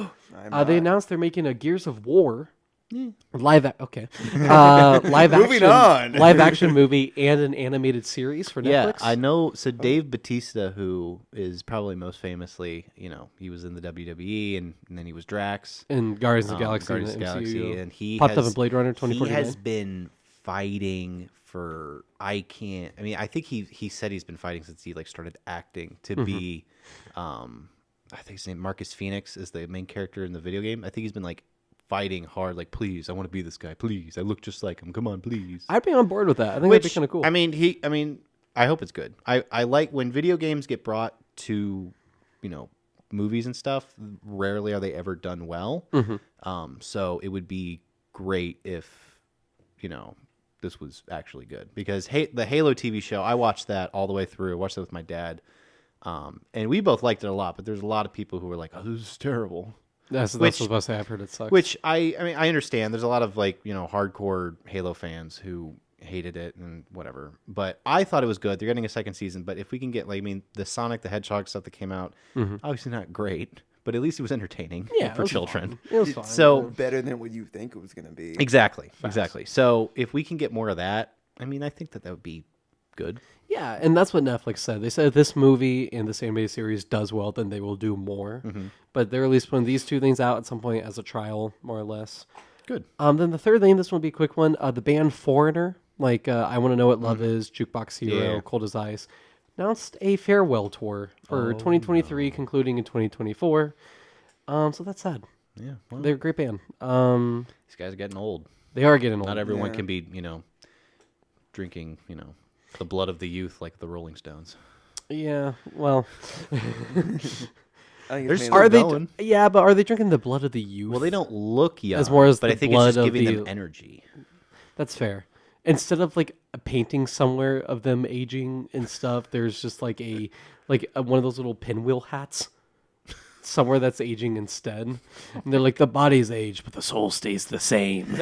They announced they're making a Gears of War live action Moving on. live action movie and an animated series for Netflix. Yeah, I know. So Dave Bautista, who is probably most famously, he was in the WWE and then he was Drax in Guardians of the Galaxy, Guardians and of the Galaxy, MCU. and he popped has, up in Blade Runner He 2049. has been fighting for. I think he said he's been fighting since he started acting to be. I think his name Marcus Phoenix is the main character in the video game. I think he's been fighting hard, please, I want to be this guy, please, I look just like him, come on, please. I'd be on board with that. I think that'd be kind of cool. I mean, I hope it's good. I like when video games get brought to, movies and stuff. Rarely are they ever done well. So it would be great if, this was actually good, because the Halo TV show, I watched that all the way through. I watched it with my dad, and we both liked it a lot. But there's a lot of people who were like, "Oh, this is terrible." That's what I was supposed to say. I've heard it sucks. Which I understand. There's a lot of hardcore Halo fans who hated it and whatever. But I thought it was good. They're getting a second season. But if we can get the Sonic the Hedgehog stuff that came out, obviously not great, but at least it was entertaining it for was children. fun. It was fun. So Better than what you think it was going to be. exactly. So if we can get more of that, I think that would be good. Yeah, and that's what Netflix said. They said if this movie and this animated series does well, then they will do more. But they're at least putting these 2 things out at some point as a trial, more or less. Good. Then the third thing, this one will be a quick one. The band Foreigner, I Want to Know What Love Is, Jukebox Hero, Yeah. Cold as Ice, announced a farewell tour for 2023, concluding in 2024. So that's sad. Yeah. Well, They're a great band. these guys are getting old. They are getting old. Not everyone can be, drinking, the blood of the youth like the Rolling Stones. Yeah, well, I think it's There's- mainly- are they? going. Yeah, but are they drinking the blood of the youth? Well, they don't look young, As more as but the I think it's just blood of giving the- them energy. That's fair. Instead of a painting somewhere of them aging and stuff, there's just a one of those little pinwheel hats somewhere that's aging instead. And they're like, the body's aged, but the soul stays the same.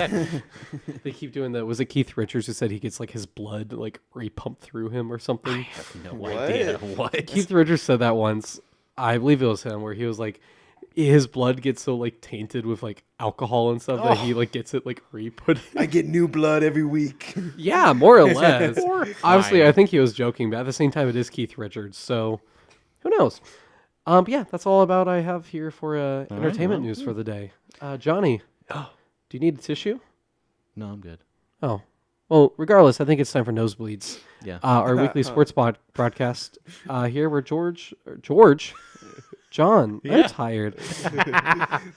They keep doing that. Was it Keith Richards who said he gets his blood re-pumped through him or something? I have no idea what. Keith Richards said that once. I believe it was him, where he was his blood gets so tainted with alcohol and stuff that he gets it re-put in. I get new blood every week. Yeah, more or less. Obviously, I think he was joking, but at the same time, it is Keith Richards, so who knows? But yeah, that's all about I have here for entertainment news for the day. Johnny, do you need a tissue? No, I'm good. Oh, well, regardless, I think it's time for Nosebleeds. Yeah. Our weekly sports broadcast here where John, I'm tired.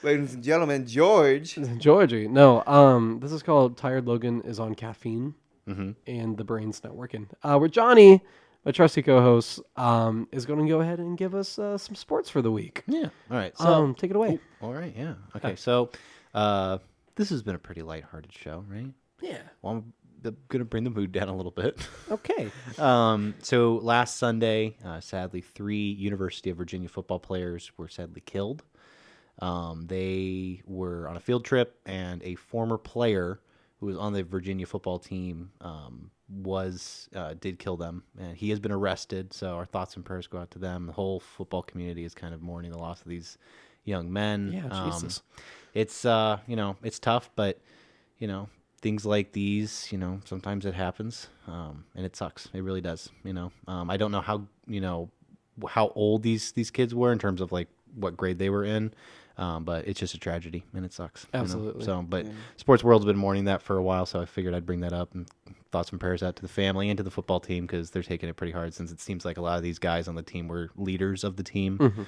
Ladies and gentlemen, George. Georgie, no, this is called Tired Logan is on caffeine and the brain's not working. Where Johnny, my trusty co-host, is going to go ahead and give us some sports for the week. Yeah. All right. So, Take it away. all right. Yeah. Okay. So, this has been a pretty lighthearted show, right? Yeah. Well, I'm going to bring the mood down a little bit. Okay. So last Sunday, sadly, 3 University of Virginia football players were sadly killed. They were on a field trip, and a former player who was on the Virginia football team did kill them, and he has been arrested. So our thoughts and prayers go out to them. The whole football community is kind of mourning the loss of these young men. Yeah, Jesus. It's it's tough, but things like these, sometimes it happens, and it sucks. It really does. I don't know how old these kids were in terms of what grade they were in, but it's just a tragedy, and it sucks. Absolutely. So, but sports world's been mourning that for a while, so I figured I'd bring that up, and thoughts and prayers out to the family and to the football team, because they're taking it pretty hard, since it seems like a lot of these guys on the team were leaders of the team.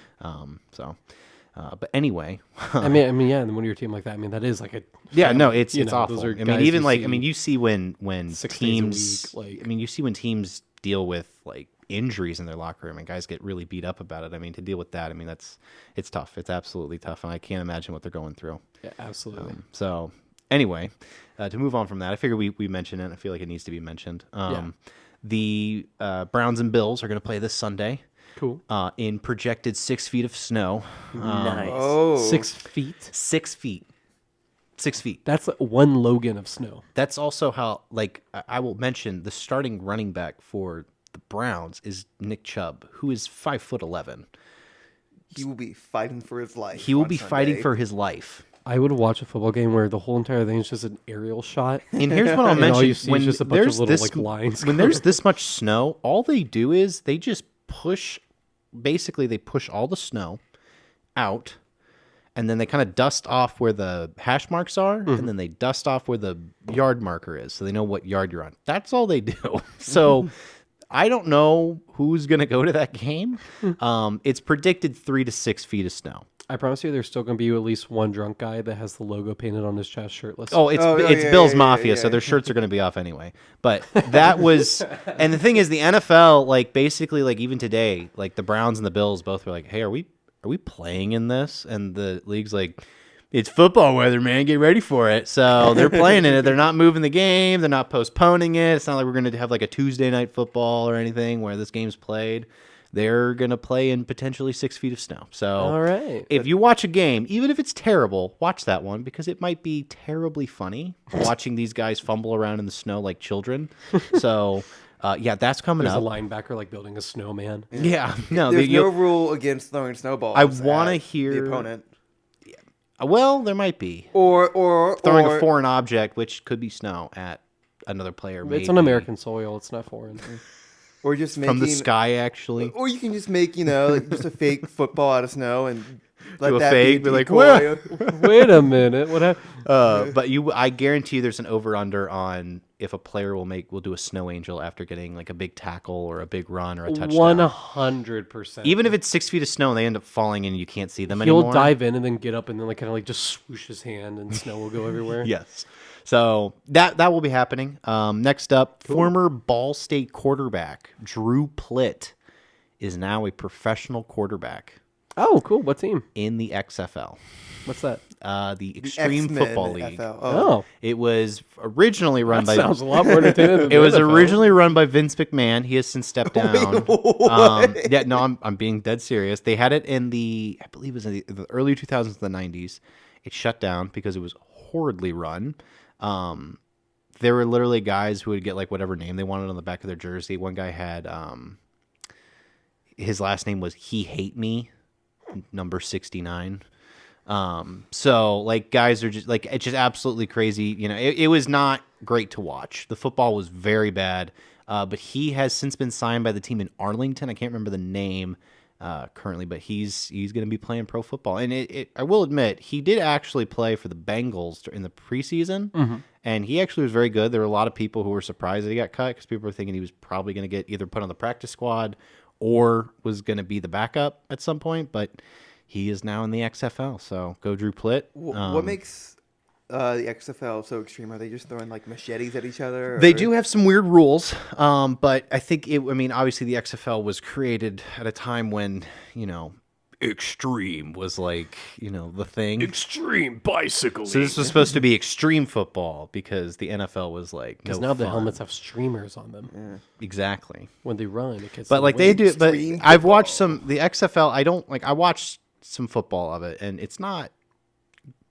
But anyway, I mean, yeah, and when you're a team like that, that is a yeah, no, it's those awful. are I mean, guys even you see you see when 6 days a teams, week, you see when teams deal with injuries in their locker room and guys get really beat up about it. To deal with that, it's tough. It's absolutely tough, and I can't imagine what they're going through. Yeah, absolutely. So Anyway, to move on from that, I figure we mentioned it. I feel like it needs to be mentioned. The Browns and Bills are going to play this Sunday. Cool. In projected 6 feet of snow. Nice. Oh. 6 feet. 6 feet. 6 feet. That's one Logan of snow. That's also how, like, I will mention the starting running back for the Browns is Nick Chubb, who is 5'11". He will be fighting for his life. He will on be fighting Sunday. for his life. I would watch a football game where the whole entire thing is just an aerial shot. And here's what I'll And mention: all you see when is just a bunch of there's little this, like lines. when there's this much snow, all they do is they just push. Basically, they push all the snow out, and then they kind of dust off where the hash marks are, and then they dust off where the yard marker is, so they know what yard you're on. That's all they do. So I don't know who's going to go to that game. It's predicted 3 to 6 feet of snow. I promise you, there's still going to be at least one drunk guy that has the logo painted on his chest, shirtless. Oh, it's yeah, Bill's yeah, Mafia, yeah. so their shirts are going to be off anyway. But that was, and the thing is, the NFL, like basically, like even today, like the Browns and the Bills both were like, "Hey, are we playing in this?" And the league's like, "It's football weather, man. Get ready for it." So they're playing in it. They're not moving the game. They're not postponing it. It's not like we're going to have like a Tuesday night football or anything where this game's played. They're going to play in potentially 6 feet of snow. So All right. if you watch a game, even if it's terrible, watch that one because it might be terribly funny watching these guys fumble around in the snow like children. So, yeah, that's coming There's a up. linebacker like building a snowman. Yeah, no, There's you- no rule against throwing snowballs. I wanna at hear- the opponent. well, there might be Or throwing a foreign object, which could be snow, at another player. It's on maybe. American soil. It's not foreign. or just making From the sky, actually. Or you can just make, like, just a fake football out of snow and let Do a that fake, be be like, decoy. Wait a minute. What happened? But I guarantee you there's an over-under on if a player will do a snow angel after getting like a big tackle or a big run or a touchdown. 100%. Even if it's 6 feet of snow and they end up falling and you can't see them He'll anymore. dive in and then get up and then like kind of like just swoosh his hand and snow will go everywhere. Yes. So that will be happening. Next up, former Ball State quarterback Drew Plitt is now a professional quarterback Oh, cool. What team? in the XFL, What's that? the Extreme X-Men Football League. FL. Oh, It was originally run that by. sounds a lot more entertaining than It was the NFL. originally run by Vince McMahon. He has since stepped down. Yeah, no, I'm being dead serious. They had it in I believe it was in the early 2000s, the 90s. It shut down because it was horridly run. There were literally guys who would get like whatever name they wanted on the back of their jersey. One guy had his last name was He Hate Me, number 69. So like guys are just like, it's just absolutely crazy. It was not great to watch. The football was very bad. But he has since been signed by the team in Arlington. I can't remember the name currently, but he's going to be playing pro football. And I will admit, he did actually play for the Bengals in the preseason, and he actually was very good. There were a lot of people who were surprised that he got cut because people were thinking he was probably going to get either put on the practice squad or was going to be the backup at some point. But he is now in the XFL, so go Drew Plitt. What makes the XFL so extreme? Are they just throwing like machetes at each other? They or- do have some weird rules, but I think obviously the XFL was created at a time when, extreme was like, the thing. Extreme bicycle. So this was supposed to be extreme football because the NFL was like, Because no now the fun. helmets have streamers on them Exactly. when they run. It gets But like way they do, but extreme I've watched the XFL. I watched some football of it, and it's not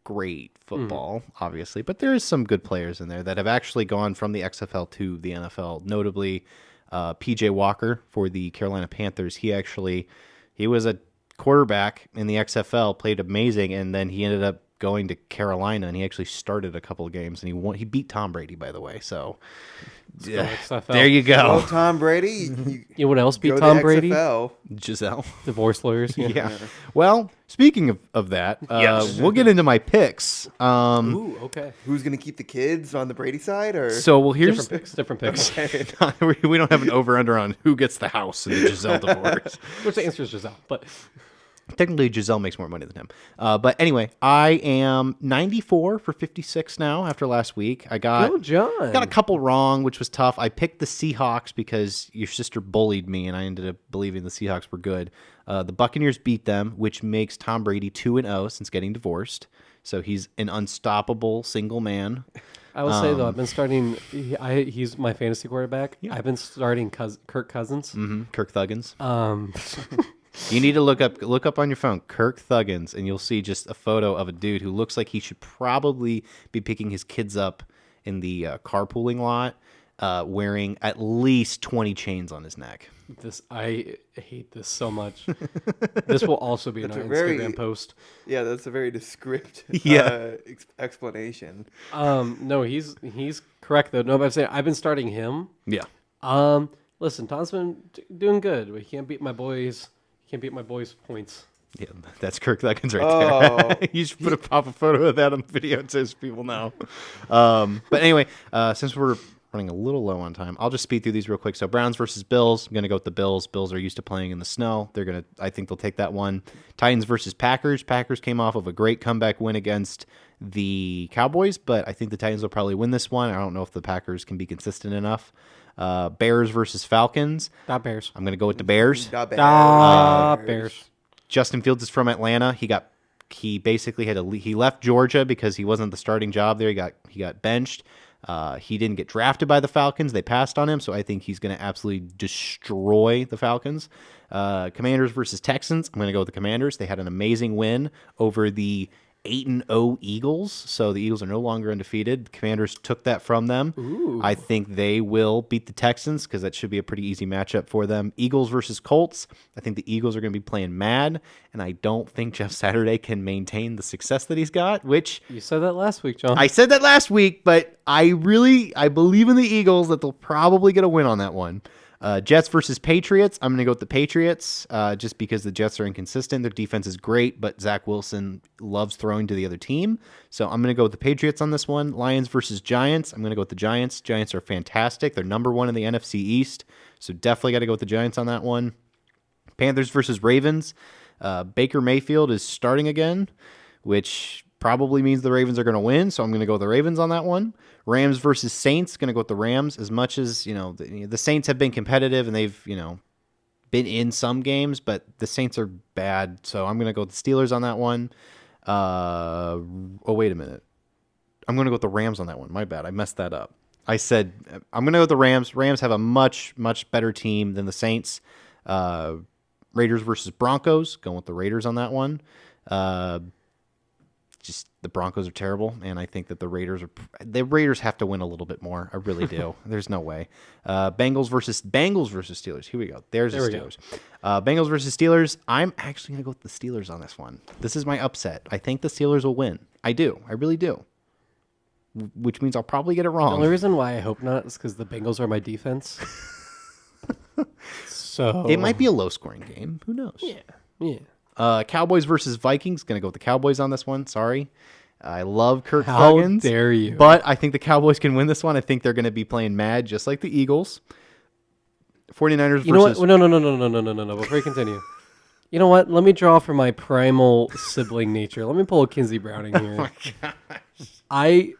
great football, obviously, but there is some good players in there that have actually gone from the XFL to the NFL. Notably, PJ Walker for the Carolina Panthers. He was a quarterback in the XFL, played amazing, and then he ended up going to Carolina, and he actually started a couple of games, and he beat Tom Brady, by the way. So yeah, XFL. there you Oh, go, Tom Brady. You know what else beat go to Tom the Brady? XFL. Giselle. Divorce lawyers. Yeah. Well, speaking of that, we'll get into my picks. Ooh, okay. Who's gonna keep the kids on the Brady side, or Here's Different picks. we don't have an over-under on who gets the house in the Giselle divorce. Which the answer is Giselle, but Technically, Giselle makes more money than him. But anyway, I am 94 for 56 now after last week. I got go John. got a couple wrong, which was tough. I picked the Seahawks because your sister bullied me, and I ended up believing the Seahawks were good. The Buccaneers beat them, which makes Tom Brady 2-0 since getting divorced. So he's an unstoppable single man. I will say though, I've been starting. He's my fantasy quarterback. I've been starting Kirk Cousins. Kirk Thuggins. You need to look up on your phone Kirk Thuggins, and you'll see just a photo of a dude who looks like he should probably be picking his kids up in the carpooling lot, wearing at least 20 chains on his neck. I hate this so much. This will also be in our Instagram post. Yeah, that's a very descriptive explanation. No, he's correct though. No, but I'm saying I've been starting him. Yeah. Listen, Tom's been doing good, but he can't beat my boys. Can't beat my boys' points. Yeah, that's Kirk Thuggins right there. You should pop a photo of that on the video so people know. But anyway, since we're running a little low on time, I'll just speed through these real quick. So Browns versus Bills. I'm going to go with the Bills. Bills are used to playing in the snow. I think they'll take that one. Titans versus Packers. Packers came off of a great comeback win against the Cowboys, but I think the Titans will probably win this one. I don't know if the Packers can be consistent enough. Bears versus Falcons. Not Bears. I'm going to go with the Bears. Bears. Justin Fields is from Atlanta. He basically he left Georgia because he wasn't the starting job there. He got benched. He didn't get drafted by the Falcons. They passed on him, so I think he's going to absolutely destroy the Falcons. Commanders versus Texans. I'm going to go with the Commanders. They had an amazing win over the 8-0 Eagles, so the Eagles are no longer undefeated. The Commanders took that from them. Ooh. I think they will beat the Texans because that should be a pretty easy matchup for them. Eagles versus Colts. I think the Eagles are going to be playing mad, and I don't think Jeff Saturday can maintain the success that he's got, which... You said that last week, John. I said that last week, but I believe in the Eagles that they'll probably get a win on that one. Jets versus Patriots. I'm going to go with the Patriots just because the Jets are inconsistent. Their defense is great, but Zach Wilson loves throwing to the other team. So I'm going to go with the Patriots on this one. Lions versus Giants. I'm going to go with the Giants. Giants are fantastic. They're number one in the NFC East. So definitely got to go with the Giants on that one. Panthers versus Ravens. Baker Mayfield is starting again, which probably means the Ravens are going to win. So I'm going to go with the Ravens on that one. Rams versus Saints, going to go with the Rams. As much as, the Saints have been competitive and they've, been in some games, but the Saints are bad. So I'm going to go with the Steelers on that one. Wait a minute. I'm going to go with the Rams on that one. My bad. I messed that up. I said I'm going to go with the Rams. Rams have a much, much better team than the Saints. Raiders versus Broncos, going with the Raiders on that one. Just the Broncos are terrible, and I think that the Raiders have to win a little bit more. I really do. There's no way. Bengals versus Steelers. Here we go. There's the Steelers. Bengals versus Steelers. I'm actually going to go with the Steelers on this one. This is my upset. I think the Steelers will win. I do. I really do. Which means I'll probably get it wrong. The only reason why I hope not is because the Bengals are my defense. So it might be a low-scoring game. Who knows? Yeah. Cowboys versus Vikings. Going to go with the Cowboys on this one. Sorry. I love Kirk How Thuggins. dare you? But I think the Cowboys can win this one. I think they're going to be playing mad just like the Eagles. 49ers You know versus... what? No. Before you continue. You know what? Let me draw from my primal sibling nature. Let me pull a Kinsey Browning here. Oh my gosh.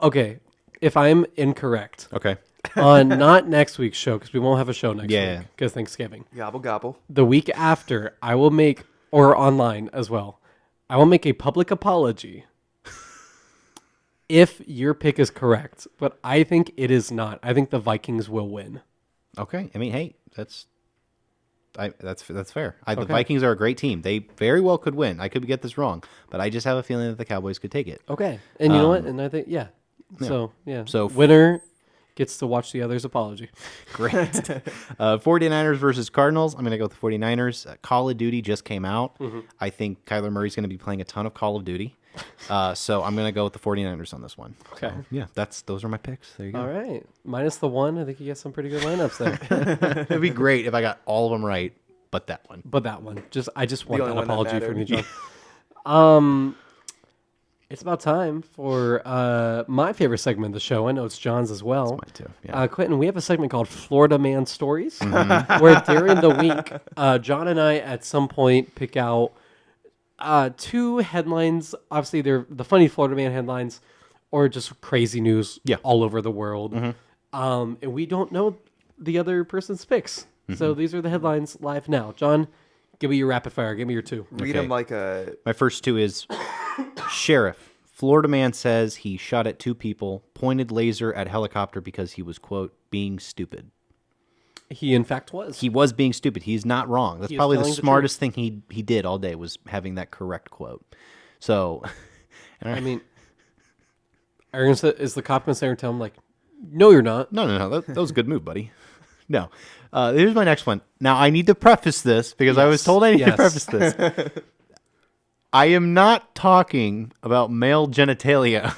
Okay. If I'm incorrect. Okay. On not next week's show, because we won't have a show next Yeah. week because Thanksgiving. Gobble gobble. The week after, I will make, or online as well, I will make a public apology if your pick is correct. But I think it is not. I think the Vikings will win. Okay. I mean, hey, that's fair. The Okay. Vikings are a great team. They very well could win. I could get this wrong, but I just have a feeling that the Cowboys could take it. Okay. And you know what? And I think, yeah. So, yeah. So winner gets to watch the other's apology. Great. 49ers versus Cardinals. I'm going to go with the 49ers. Call of Duty just came out. Mm-hmm. I think Kyler Murray's going to be playing a ton of Call of Duty. So I'm going to go with the 49ers on this one. Okay. So, yeah, those are my picks. There you go. All right. Minus the one. I think you get some pretty good lineups there. It'd be great if I got all of them right, but that one. But that one. I just want only that one that apology from you, mattered. John. It's about time for my favorite segment of the show. I know it's John's as well. Mine too. Yeah. Quentin, we have a segment called Florida Man Stories, where during the week, John and I at some point pick out two headlines. Obviously, they're the funny Florida Man headlines, or just crazy news all over the world. And we don't know the other person's picks. So these are the headlines live now. John, give me your rapid fire. Give me your two. Read Okay. them like a... My first two is Sheriff. Florida man says he shot at 2 people, pointed laser at helicopter because he was, quote, being stupid. He, in fact, was. He was being stupid. He's not wrong. That's He is probably the telling the smartest thing he did all day was having that correct quote. So, I mean, is the cop going to say and tell him, like, no, you're not? no. That was a good move, buddy. No. Here's my next one. Now, I need to preface this because I was told I need to preface this. I am not talking about male genitalia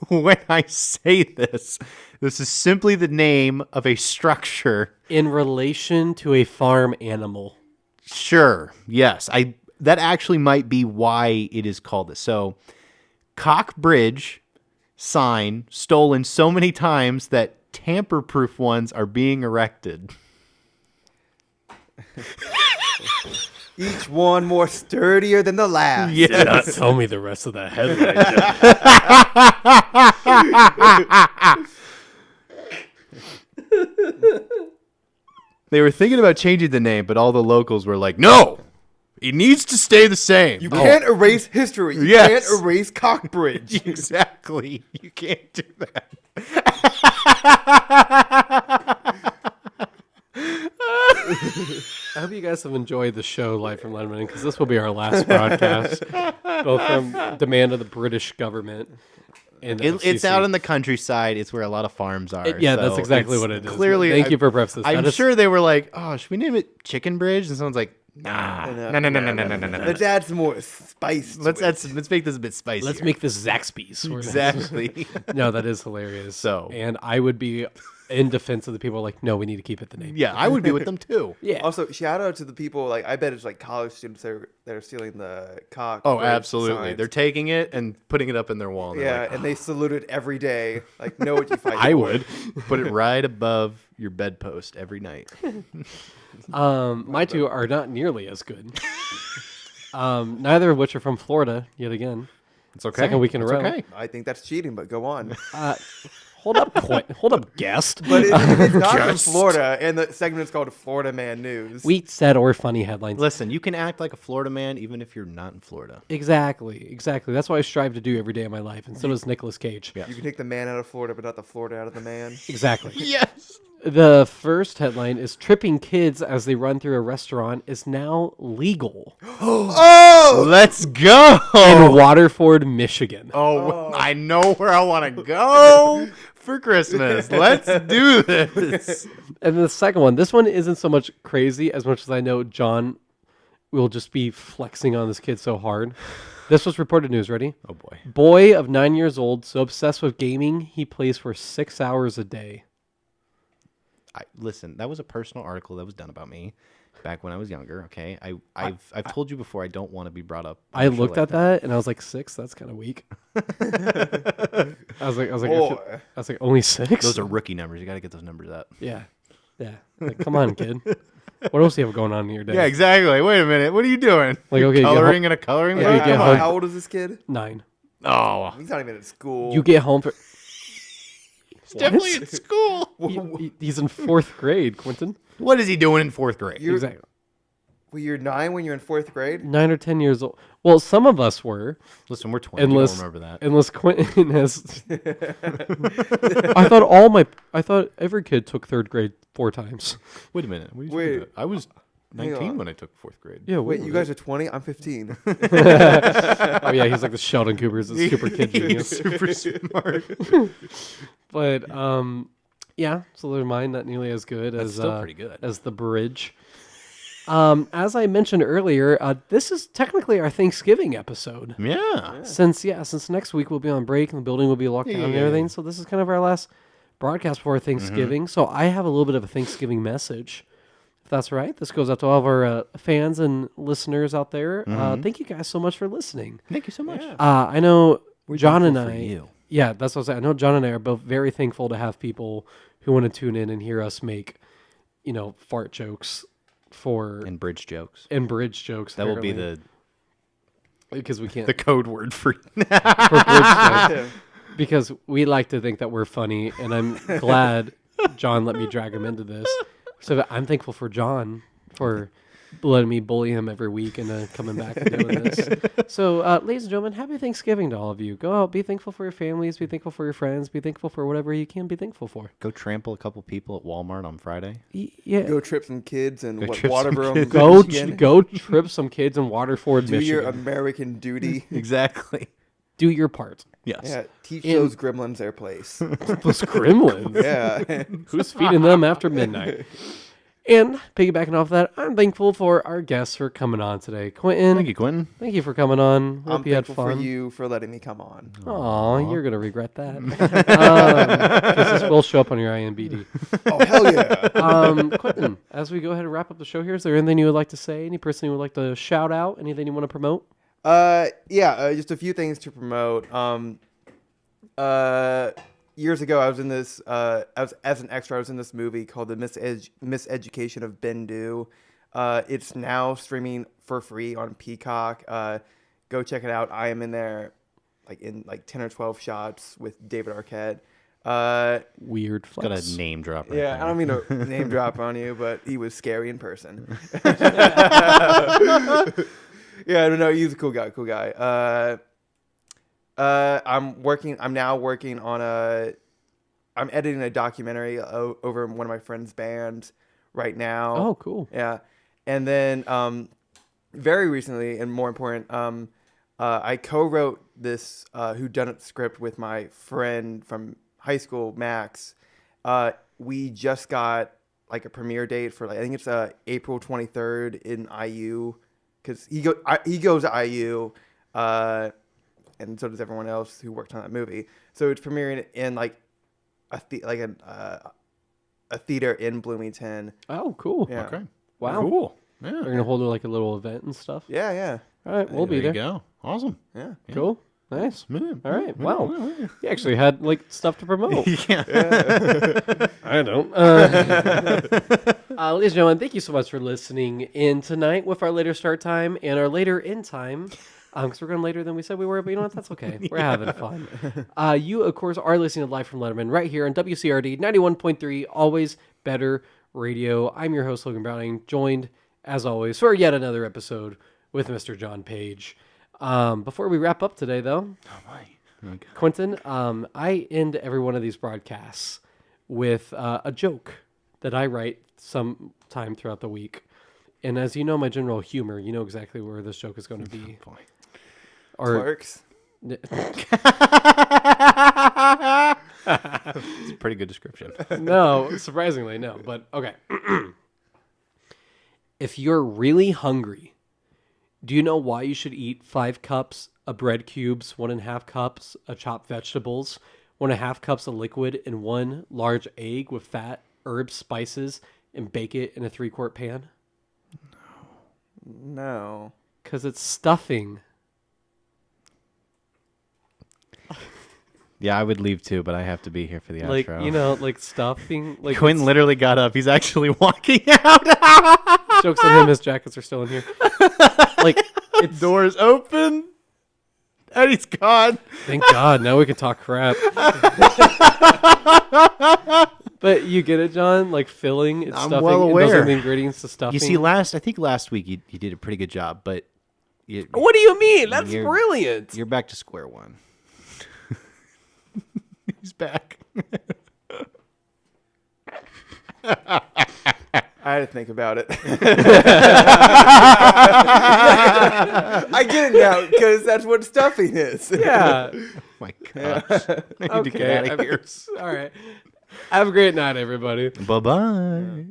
when I say this. This is simply the name of a structure. In relation to a farm animal. Sure. Yes. That actually might be why it is called this. So, Cock Bridge sign stolen so many times that tamper-proof ones are being erected. Each one more sturdier than the last. Do not tell me the rest of the headline. They were thinking about changing the name, but all the locals were like, no, it needs to stay the same. You can't erase history. You Yes. can't erase Cockbridge. Exactly. You can't do that. I hope you guys have enjoyed the show Live from Letterman, because this will be our last broadcast, both from demand of the British government and the It's FCC. out in the countryside. It's where a lot of farms are. Yeah, so that's exactly it's what it is. Clearly, Thank you for prefacing this. I'm That is- sure they were like, "Oh, should we name it Chicken Bridge?" And someone's like, "Nah, no. Let's add some more spice. Let's make this a bit spicier." Let's make this Zaxby's. exactly. No, that is hilarious. So- and I would be in defense of the people like, no, we need to keep it the name. Yeah, I would be with them too. Yeah. Also, shout out to the people. Like, I bet it's like college students that are stealing the cock. Oh, bridge absolutely. signs. They're taking it and putting it up in their wall. And they're Yeah, like, and they salute it every day. Like, know what you fight. I for. would. put it right above your bedpost every night. My two are not nearly as good. Neither of which are from Florida, yet again. It's okay. Second week in a It's row. okay. I think that's cheating, but go on. Hold up, hold up, guest. But it's not from Florida, and the segment's called Florida Man News. Wheat, sad, or funny headlines. Listen, you can act like a Florida man even if you're not in Florida. Exactly. That's what I strive to do every day of my life, and so does Nicolas Cage. Yeah. You can take the man out of Florida, but not the Florida out of the man. Exactly. Yes. The first headline is tripping kids as they run through a restaurant is now legal Oh, let's go. in Waterford, Michigan. Oh, I know where I want to go for Christmas. Let's do this. And the second one, this one isn't so much crazy as much as I know John will just be flexing on this kid so hard. This was reported news. Ready? Oh, boy. Boy of 9 years old, so obsessed with gaming, he plays for 6 hours a day. Listen, that was a personal article that was done about me back when I was younger. Okay, I've told you before I don't want to be brought up. on I a show looked like at that and I was like, 6? That's kind of weak. I was like, Boy. only 6? Those are rookie numbers. You got to get those numbers up. Yeah. Like, come on, kid. What else do you have going on in your day? Yeah, exactly. Wait a minute. What are you doing? Like, okay, you get Coloring home- in a coloring Yeah, book? you get Come home- on. How old is this kid? 9. Oh, He's not even at school. You get home for... he's definitely in school. He's in 4th grade, Quentin. What is he doing in 4th grade? Exactly. Well, you're 9 when you're in 4th grade? 9 or 10 years old. Well, some of us were, Listen, we're 20. You don't unless remember that. unless Quentin has. I thought every kid took 3rd grade 4 times. Wait a minute. What are you Wait. talking about? I was Hang 19 on. when I took 4th grade. Yeah. Wait, you guys are 20? I'm 15. Oh yeah, he's like the Sheldon Coopers, the super kid genius. Super smart. But yeah. So they're mine, not nearly as good That's as still pretty good. as the bridge. As I mentioned earlier, this is technically our Thanksgiving episode. Yeah. Since next week we'll be on break and the building will be locked down and Yeah. everything. So this is kind of our last broadcast before Thanksgiving. So I have a little bit of a Thanksgiving message, if that's right. This goes out to all of our fans and listeners out there. Thank you guys so much for listening. Thank you so much. I know John and thankful for I. you. Yeah, that's what I was saying. I know John and I are both very thankful to have people who want to tune in and hear us make, fart jokes And bridge jokes. and bridge jokes. That will be apparently, because we can't the code word for for bridge jokes. Because we like to think that we're funny, and I'm glad John let me drag him into this. So I'm thankful for John for letting me bully him every week and coming back and doing this. So, ladies and gentlemen, happy Thanksgiving to all of you. Go out, be thankful for your families, be thankful for your friends, be thankful for whatever you can be thankful for. Go trample a couple people at Walmart on Friday. Yeah. Go trip some kids in Go trip some Waterboro, kids. Michigan. Go trip some kids in Waterford, Do your Michigan. American duty. Exactly. Do your part. Yes. Yeah, teach And- those gremlins their place. Those gremlins. Yeah. Who's feeding them after midnight? And piggybacking off that, I'm thankful for our guests for coming on today. Quentin, Thank you, Quentin. thank you for coming on. I'm Hope you had thankful for fun. you for letting me come on. Aw, you're going to regret that. 'Cause this will show up on your IMBD. Oh, hell yeah. Quentin, as we go ahead and wrap up the show here, is there anything you would like to say? Any person you would like to shout out? Anything you want to promote? Just a few things to promote. Years ago, I was in this. As an extra. I was in this movie called The Miseducation of Bendu. It's now streaming for free on Peacock. Go check it out. I am in there, in 10 or 12 shots with David Arquette. Weird flex. Got a name drop. Right Yeah, there. I don't mean to name drop on you, but he was scary in person. Yeah, no, he's a cool guy. I'm now working on I'm editing a documentary over one of my friend's bands right now. Oh, cool. Yeah. And then very recently, and more important, I co-wrote this whodunit script with my friend from high school, Max. We just got a premiere date for I think it's April 23rd in IU, because he goes to IU, and so does everyone else who worked on that movie. So it's premiering in a theater in Bloomington. Oh, cool. Yeah. Okay. Wow. Cool. Yeah. They're going to hold a little event and stuff. Yeah. All right, we'll be there there. you go. Awesome. Yeah. Cool. Nice. Yeah. All right. Wow. You actually had stuff to promote. Yeah. I don't. Ladies and gentlemen, thank you so much for listening in tonight with our later start time and our later end time. Because we're going later than we said we were, but you know what? That's okay. We're having fun. You, of course, are listening to Live from Letterman right here on WCRD 91.3, Always Better Radio. I'm your host, Logan Browning, joined, as always, for yet another episode with Mr. John Page. Before we wrap up today, though, Okay. Quentin, I end every one of these broadcasts with a joke that I write sometime throughout the week. And as you know my general humor, you know exactly where this joke is going to be. Boy. Or Clerks. It's a pretty good description. no, surprisingly, no. But okay. If you're really hungry, do you know why you should eat 5 cups of bread cubes, 1.5 cups of chopped vegetables, 1.5 cups of liquid, and 1 large egg with fat, herbs, spices, and bake it in a 3-quart pan? No. Because it's stuffing. Yeah, I would leave too, but I have to be here for the outro. Stuffing. Quentin literally got up. He's actually walking out. Jokes on him, his jackets are still in here. It's Doors open, and he's gone. Thank God. Now we can talk crap. But you get it, John? Filling, it's I'm stuffing. well and those are aware. the ingredients to stuffing. You see, I think last week you did a pretty good job, but What do you mean? That's You're- brilliant. you're back to square one. He's back. I had to think about it. I get it now, because that's what stuffing is. Yeah. My gosh. I need to get out of here. All right. Have a great night, everybody. Bye-bye.